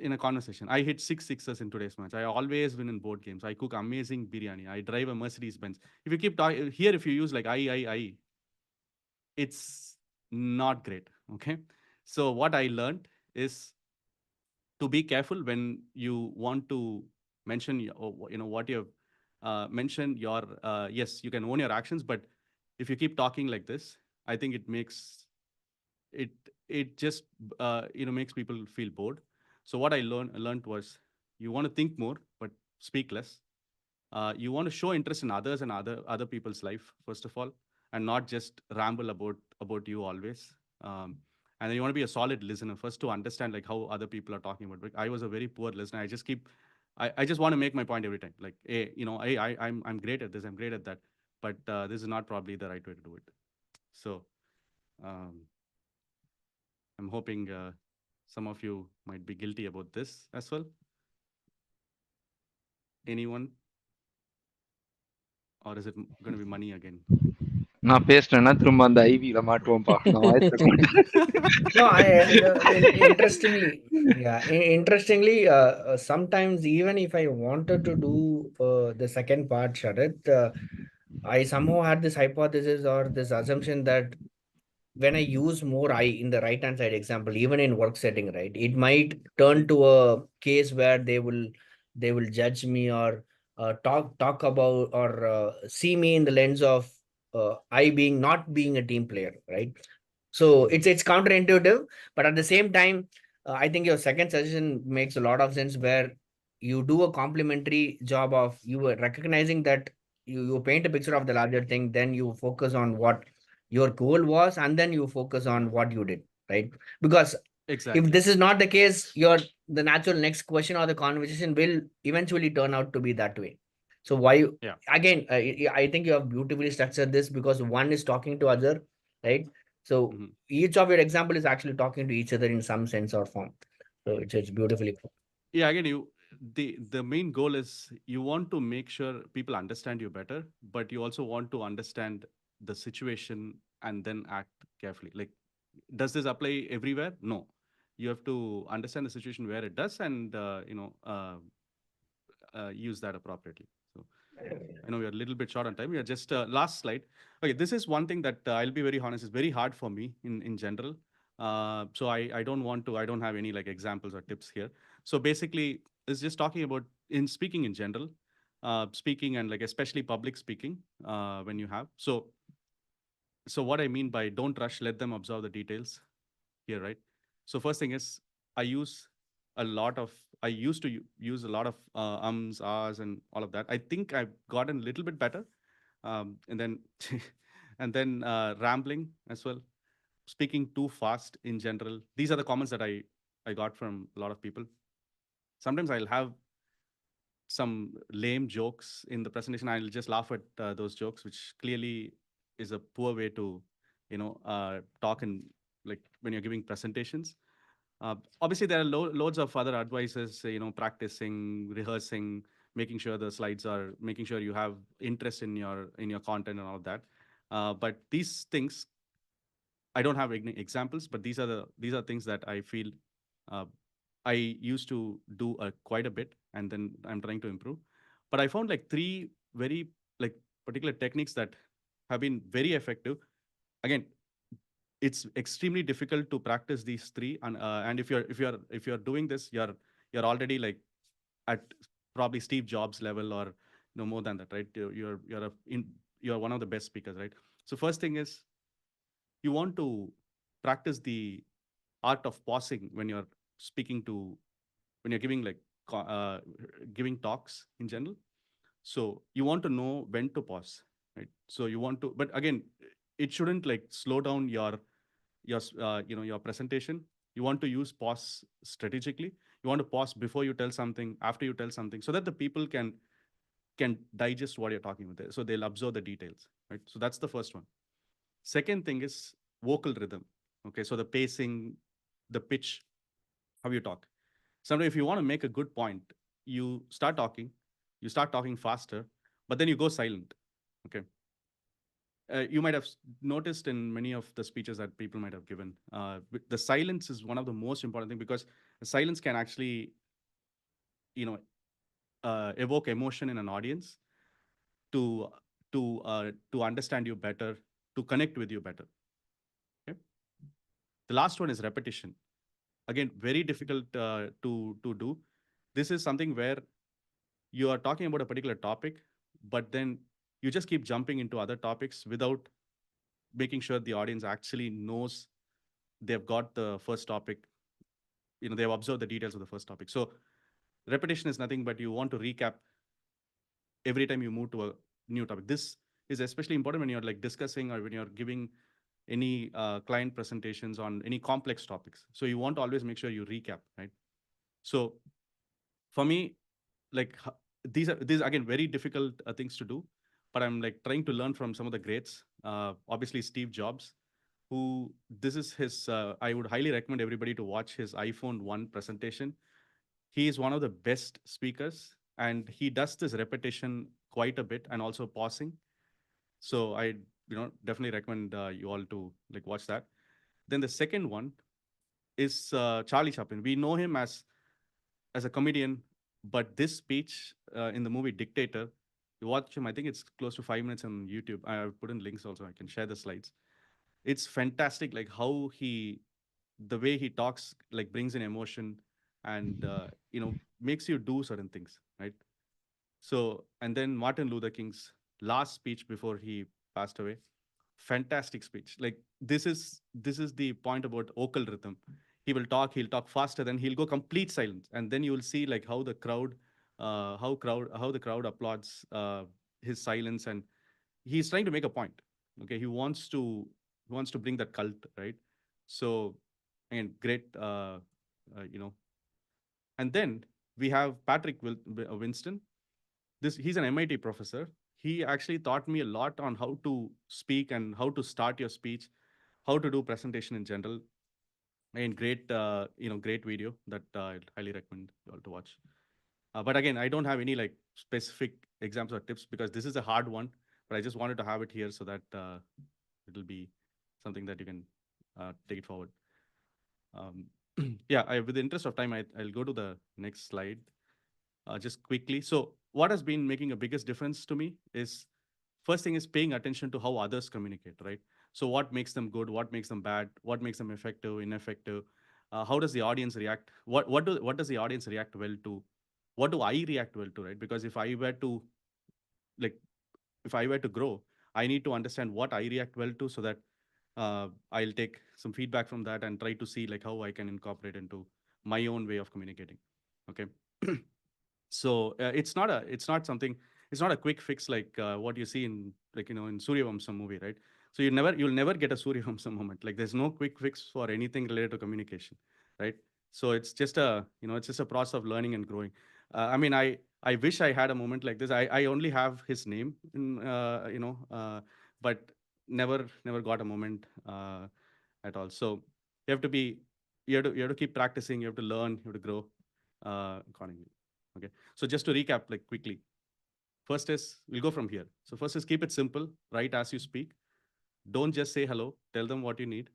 in a conversation, I hit 6 sixes in today's match. I always win in board games. I cook amazing biryani. I drive a Mercedes Benz. If you keep talking here, if you use like I, it's not great. Okay. So what I learned is to be careful when you want to mention, what you have mentioned. Yes, you can own your actions, but if you keep talking like this, I think it it just makes people feel bored. So what I learned was, you want to think more but speak less. You want to show interest in others and other people's life, first of all, and not just ramble about you always. And then you want to be a solid listener first, to understand like how other people are talking about. Like, I was a very poor listener. I just want to make my point every time, like, hey, hey, I'm great at this, I'm great at that, but this is not probably the right way to do it. So um, I'm hoping some of you might be guilty about this as well. Anyone? Or is it going to be money again? நான் பேசிட்டேன்னா திரும்ப அந்த ஐவியில மாட்டுவோம்ப்பா. நான் voice No, interestingly, yeah, interestingly, sometimes even if I wanted to do the second part, Sharath, I somehow had this hypothesis or this assumption that when I use more I in the right hand side example, even in work setting, right, it might turn to a case where they will judge me, or talk about, or see me in the lens of I being not being a team player, right? So it's counterintuitive, but at the same time, I think your second suggestion makes a lot of sense, where you do a complementary job of you were recognizing that you paint a picture of the larger thing, then you focus on what your goal was, and then you focus on what you did, right? Because if Exactly. this is not the case, your the natural next question or the conversation will eventually turn out to be that way. So why Yeah. again, I think you have beautifully structured this, because one is talking to other, right? So Mhm. each of your example is actually talking to each other in some sense or form. So it's beautifully put. Yeah, again, the main goal is, you want to make sure people understand you better, but you also want to understand the situation and then act carefully. Like, does this apply everywhere? No. You have to understand the situation where it does, and use that appropriately. So I know we are a little bit short on time. We are just last slide. Okay, this is one thing that I'll be very honest, is very hard for me in general. So I don't want to. I don't have any like examples or tips here. So basically, it's just talking about in speaking in general, speaking, and like especially public speaking, when you have. So what I mean by don't rush, let them observe the details here, right? So first thing is, I use I used to use a lot of ums, ahs, and all of that. I think I've gotten a little bit better. And then and then rambling as well, speaking too fast in general. These are the comments that I got from a lot of people. Sometimes I'll have some lame jokes in the presentation. I'll just laugh at those jokes, which clearly is a poor way to, talk, and like when you're giving presentations. Obviously, there are loads of other advices, practicing, rehearsing, making sure the slides are, making sure you have interest in your content and all of that. But these things, I don't have examples, but these are things that I feel uh, I used to do quite a bit, and then I'm trying to improve. But I found like three very like particular techniques that have been very effective. Again, it's extremely difficult to practice these three, and if you're doing this, you're already like at probably Steve Jobs level, or no more than that, right? You're one of the best speakers, right? So first thing is, you want to practice the art of pausing when you're speaking to, when you're giving like giving talks in general. So you want to know when to pause, right? So you want to, but again, it shouldn't like slow down your presentation. You want to use pause strategically. You want to pause before you tell something, after you tell something, so that the people can digest what you're talking about. So they'll absorb the details, right? So that's the first one. Second thing is vocal rhythm. Okay, so the pacing, the pitch, how you talk. Sometimes if you want to make a good point, you start talking faster, but then you go silent. Okay. You might have noticed in many of the speeches that people might have given, the silence is one of the most important thing, because silence can actually, you know, evoke emotion in an audience to to understand you better, to connect with you better. Okay. The last one is repetition. Again, very difficult to do. This is something where you are talking about a particular topic, but then you just keep jumping into other topics without making sure the audience actually knows they've got the first topic, they've observed the details of the first topic. So repetition is nothing but you want to recap every time you move to a new topic. This is especially important when you're like discussing or when you're giving any client presentations on any complex topics. So you want to always make sure you recap, right? So for me, like these again very difficult things to do, but I'm like trying to learn from some of the greats. Obviously, Steve Jobs, who this is his. I would highly recommend everybody to watch his iPhone 1 presentation. He is one of the best speakers, and he does this repetition quite a bit and also pausing. So I definitely recommend you all to like watch that. Then the second one is Charlie Chaplin. We know him as a comedian, but this speech in the movie Dictator, you watch him. I think it's close to 5 minutes on YouTube. I've put in links also. I can share the slides. It's fantastic, like how the way he talks, like brings in emotion and makes you do certain things, right? So, and then Martin Luther King's last speech before he passed away, fantastic speech. Like this is the point about vocal rhythm. He'll talk faster, then he'll go complete silence, and then you will see like how the crowd, how the crowd applauds his silence, and he's trying to make a point. Okay, he wants to bring that cult, right? So, and great, and then we have Patrick Winston. He's an MIT professor. He actually taught me a lot on how to speak and how to start your speech, how to do presentation in general. And great video that I'd highly recommend you all to watch. But again, I don't have any like specific examples or tips because this is a hard one. But I just wanted to have it here so that it'll be something that you can take it forward. Yeah, with the interest of time, I'll go to the next slide just quickly. So what has been making a biggest difference to me is first thing is paying attention to how others communicate, right? So what makes them good, what makes them bad, what makes them effective, ineffective, how does the audience react, what does the audience react well to, what do I react well to, right? Because like if I were to grow, I need to understand what I react well to so that I'll take some feedback from that and try to see like how I can incorporate into my own way of communicating. Okay. So it's not a quick fix like what you see in like in Suryavamsam movie, right? So you'll never get a Suryavamsam moment. Like there's no quick fix for anything related to communication, right? So it's just a process of learning and growing. I mean, I wish I had a moment like this. I only have his name in but never got a moment at all. So you have to be you have to keep practicing. You have to learn. You have to grow accordingly. Okay. So just to recap, like quickly, first is we'll go from here. So first is keep it simple, write as you speak. Don't just say hello. Tell them what you need.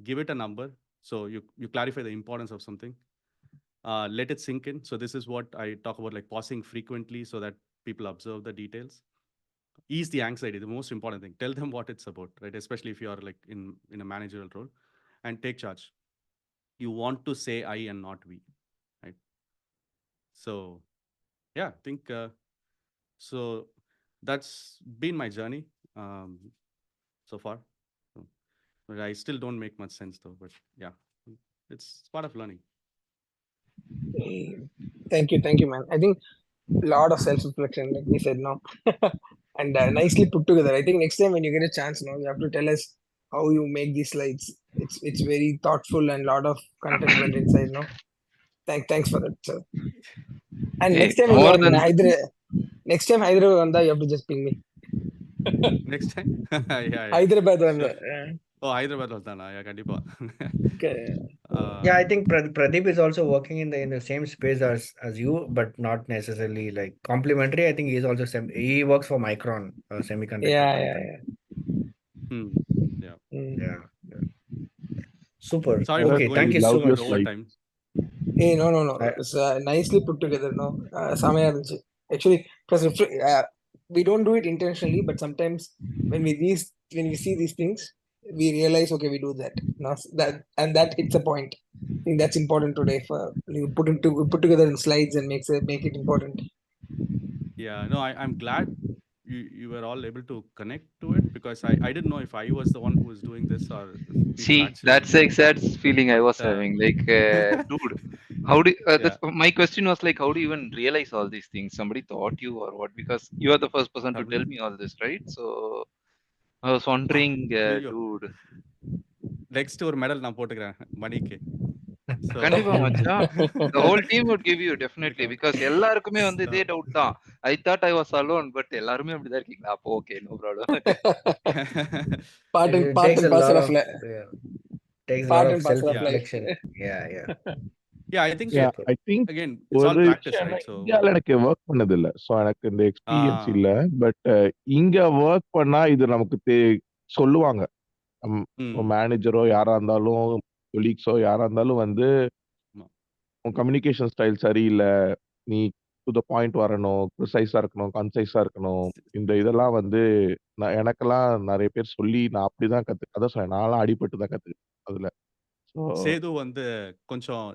Give it a number. So you clarify the importance of something. Let it sink in. So this is what I talk about, like pausing frequently so that people observe the details. Ease the anxiety, the most important thing. Tell them what it's about, right? Especially if you are like in a managerial role, and take charge. You want to say I and not we, right? So yeah, I think so. That's been my journey so far. So, but I still don't make much sense though. But yeah, it's part of learning. Thank you, man. I think lot of self-reflection, like we said, no, and nicely put together. I think next time when you get a chance, no, you have to tell us how you make these slides. It's very thoughtful and lot of content went inside, no. Thanks for that, sir. And Hey, next time more in than Hyderabad vanda, you have to just ping me. Next time. Yeah. Hyderabad vanda. Sure. Oh, Hyderabad வந்தானா? Yeah, கண்டிப்பா. Yeah, I think Pradeep is also working in the same space as you, but not necessarily like complementary. I think he's also he works for Micron, a semiconductor Yeah. company. Yeah. Yeah. Super. Sorry for Okay, going thank you so love your much. over slide. time. Hey, no. I- It's nicely put together, no. செமையா இருந்துச்சு. Actually, plus we don't do it intentionally, but sometimes when we see these things, we realize, okay, we do that. No, that hits a point. I think that's important today. For you put together in slides and make it important. Yeah, no, I'm glad you were all able to connect to it, because I didn't know if I was the one who was doing this or if people see, actually. that's the exact feeling I But, was having. Like, dude, how do Yeah. my question was like, how do you even realize all these things? Somebody taught you or what? Because you are the first person to tell me all this, right? So I was wondering, ஐயோ, dude. Next ஒரு medal நான் போட்டுக்கிறேன் மணிக்கு. So கண்டிப்பா மச்சான். The whole team would give you definitely, because எல்லாருக்குமே வந்து இதே டவுட் தான். I thought I was alone, but எல்லாருமே அப்படிதான் இருக்கீங்களா? அப்போ okay, no problem. Part and it takes a lot parcel of of takes a part lot of and parcel of life. self-reflection. Yeah. yeah, I think Yeah, Super. I think again it's all ஒரு practice, விஷயம் right? So இந்தியாவில் எனக்கு work பண்ணது இல்லை, so எனக்கு இந்த experience ah, இல்லை. But இங்க ஒர்க் பண்ணா இது நமக்கு சொல்லுவாங்க. மேனேஜரோ யாரா இருந்தாலும், கொலீக்ஸோ யாரா இருந்தாலும் வந்து ஆமா. உன் கம்யூனிகேஷன் ஸ்டைல் சரியில்லை, நீ டு த பாயிண்ட் வரணும், ப்ரிசைஸா இருக்கணும், கன்சைஸா இருக்கணும். இந்த இதெல்லாம் வந்து எனக்கெல்லாம் நிறைய பேர் சொல்லி நான் அப்படிதான் அதான் சொன்னேன், நான்லாம் அடிபட்டு தான் கத்துக்கிட்டேன் அதுல. ஸோ சேது வந்து கொஞ்சம்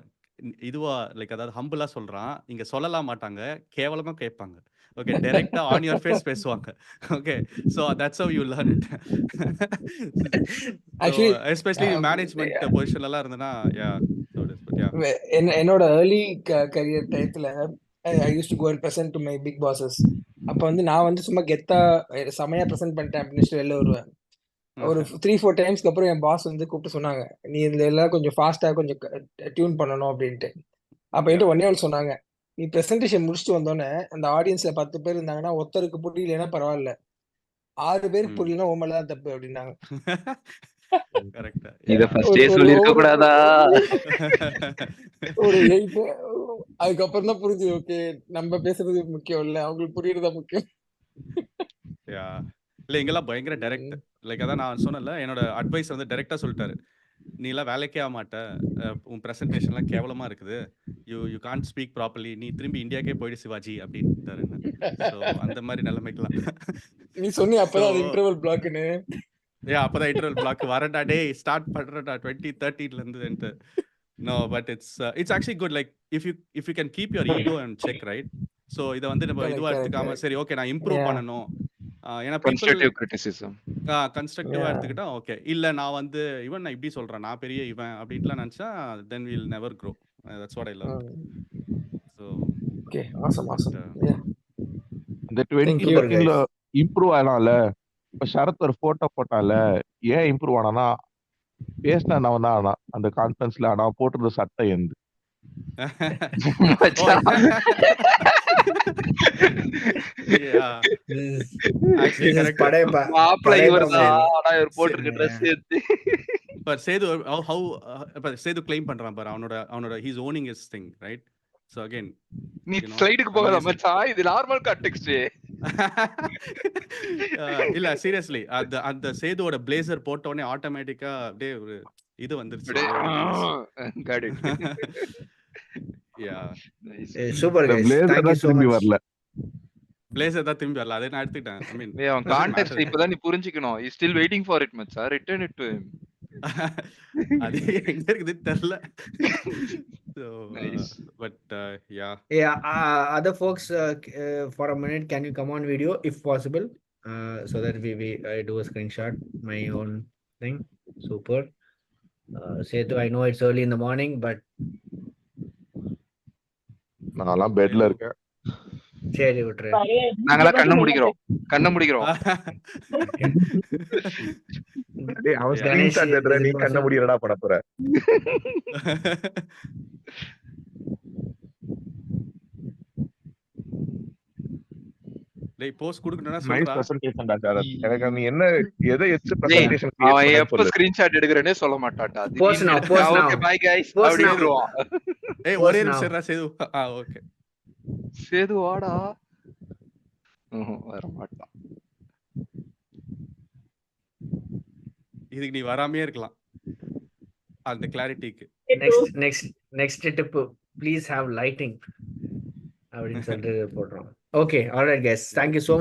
இதுவா லைக் அதாவது ஹம்பிளா சொல்றான். இங்க சொல்லலாம் மாட்டாங்க, கேவலமா கேட்பாங்க. ஓகே, டைரக்டா ஆன் யுவர் ஃபேஸ் பேசுவாங்க. Okay, so that's how you learn it. Actually, especially management பொசிஷன்ல எல்லாம் இருந்தனா, ya so that's but ya. என்னோட ஏர்லி கரியர் டயத்துல I use to go and present to my big bosses. அப்ப வந்து நான் வந்து சும்மா கெத்தா செமையா பிரசன்ட் பண்ணிட்டேன் அப்படின்னு வெளில வருவேன். ஒரு 3-4 டைம்ஸ்க்கு அப்புறம் என் பாஸ் வந்து கூப்பிட்டு சொன்னாங்க, நீ இதுல எல்லாம் கொஞ்சம் ஃபாஸ்டா கொஞ்சம் டியூன் பண்ணணும் அப்படின்ட்டு. அப்ப என்கிட்ட ஒன்னே ஒன்று சொன்னாங்க, நீ பிரசன்டேஷன் முடிச்சுட்டு வந்தோடனே அந்த ஆடியன்ஸ்ல 10 பேர் இருந்தாங்கன்னா ஒருத்தருக்கு புரியலன்னா பரவாயில்ல, 6 பேருக்கு புரியலன்னா உன் மேலதான் தப்பு அப்படின்னாங்க. கரெக்ட்டா. இத ஃபர்ஸ்டே சொல்லிருக்க கூடாதா? ஒரு 8 அதுக்கப்புறம் தான் புரிஞ்சு, ஓகே நம்ம பேசுறது முக்கியம் இல்ல, அவங்களுக்கு புரியறதா முக்கியம். யா இல்ல, இங்கெல்லாம் பயங்கர டைரக்ட். லைக் அதான் நான் சொன்னேன்ல, என்னோட அட்வைஸ் வந்து டைரக்டா சொல்லிட்டாரு. நீ எல்லாம் வேலைக்கே ஆக மாட்ட, உன் பிரசன்டேஷன்லாம் கேவலமா இருக்குது, யூ கான்ட் ஸ்பீக் ப்ராப்பர்லி, நீ திரும்பி இந்தியாக்கே போயிடு சிவாஜி அப்படின்ட்டாரு என்ன. ஸோ அந்த மாதிரி நிலைமைக்கலாம். நீ சொன்னி அப்பதான் அது இன்டர்வல் பிளாக்னு. அப்பதான் இன்டர்வல் பிளாக் வரடா, டே ஸ்டார்ட் பண்றடா 2013ல இருந்து. No, but it's actually good. Like if you can keep your ego in check, right? So இத வந்து நம்ம இதுவா எடுத்துக்காம, சரி ஓகே நான் இம்ப்ரூவ் பண்ணணும். ஏன்னா பீப்பிள் Constructive criticism. கன்ஸ்ட்ரக்டிவா எடுத்துக்கிட்டா ஓகே. இல்ல நான் வந்து இவன் நான் இப்படி சொல்றேன், நான் பெரிய இவன் அப்படின்ட்டுலாம் நினைச்சா, then we'll never grow. That's what I learned. So okay, awesome. Yeah. இந்த 2013ல இம்ப்ரூவ் ஆனால, இப்ப சரத் ஒரு போட்டோ போட்டால, ஏன் இம்ப்ரூவ் ஆனானா பேசினா நான் தான் ஆனா அந்த கான்ஃபரன்ஸ்ல ஆனா போட்டிருந்த சட்டை எந்த yeah, actually correct. மாப்பிள்ளை இவர்தான், ஆனா இவர் போட்டிருக்க ட்ரெஸ் எடுத்து. But Sedu, how but Sedu claim பண்றான் பாரு, அவனோட he's owning his thing, right? So again, நீ ஸ்லைடுக்கு போகல மச்சான், இது நார்மல் கான்டெக்ஸ்ட். இல்ல சீரியஸ்லி, அந்த சேதுவோட பிளேசர் போட்ட உடனே ஆட்டோமேட்டிக்கா அப்படியே ஒரு இது வந்துருச்சு. Got it. Yeah. Super guys, thank you so much. வரல, பிளேசர் தான் திரும்பி வரல, அதை நான் எடுத்துக்கிட்டேன். I mean, அவன் கான்டெக்ஸ்ட் இப்பதான் நீ புரிஞ்சுக்கணும். You still waiting for it மச்சான், return it to him. அது எங்க இருக்குதுன்னு தெரியல. So but yeah, other folks, for a minute can you come on video if possible, so that I do a screenshot my own thing. Super. Sethu, I know it's early in the morning, but நான்லாம் பெட்ல இருக்கேன். சரி விட்டுரு. நாங்களாம் கண்ண முடிக்கிறோம். டேய், அவன் கணேஷ் screenshot எடுத்துறா, நீ கண்ண முடியலடா பண்ண போற. டேய் போஸ்ட் குடுக்கணும்னா நைஸ் சொல்றா. பிரசன்டேஷன் டா ஷரத். எனக்கு நீ என்ன எதை எச்சு டேய், பிரசன்டேஷன் கிரியேட் அவன் பண்ண எப்ப சொல்லு. ஸ்கிரீன்ஷாட் எடுக்கறேனே சொல்ல மாட்டான்டா. Post now, post now. Okay bye guys Post now. அப்படின்றுவான். ஏய் Post ஒரே now. நிமிஷம் இருடா சேது. ஓகே. சேது வாடா. வர மாட்டான். இதுக்கு நீ வராமையே இருக்கலாம். அந்த கிளாரிட்டிக்கு. Next tip, please have lighting அப்படின்னு சொல்லிட்டு போடுறோம். Okay, all right guys, thank you so much.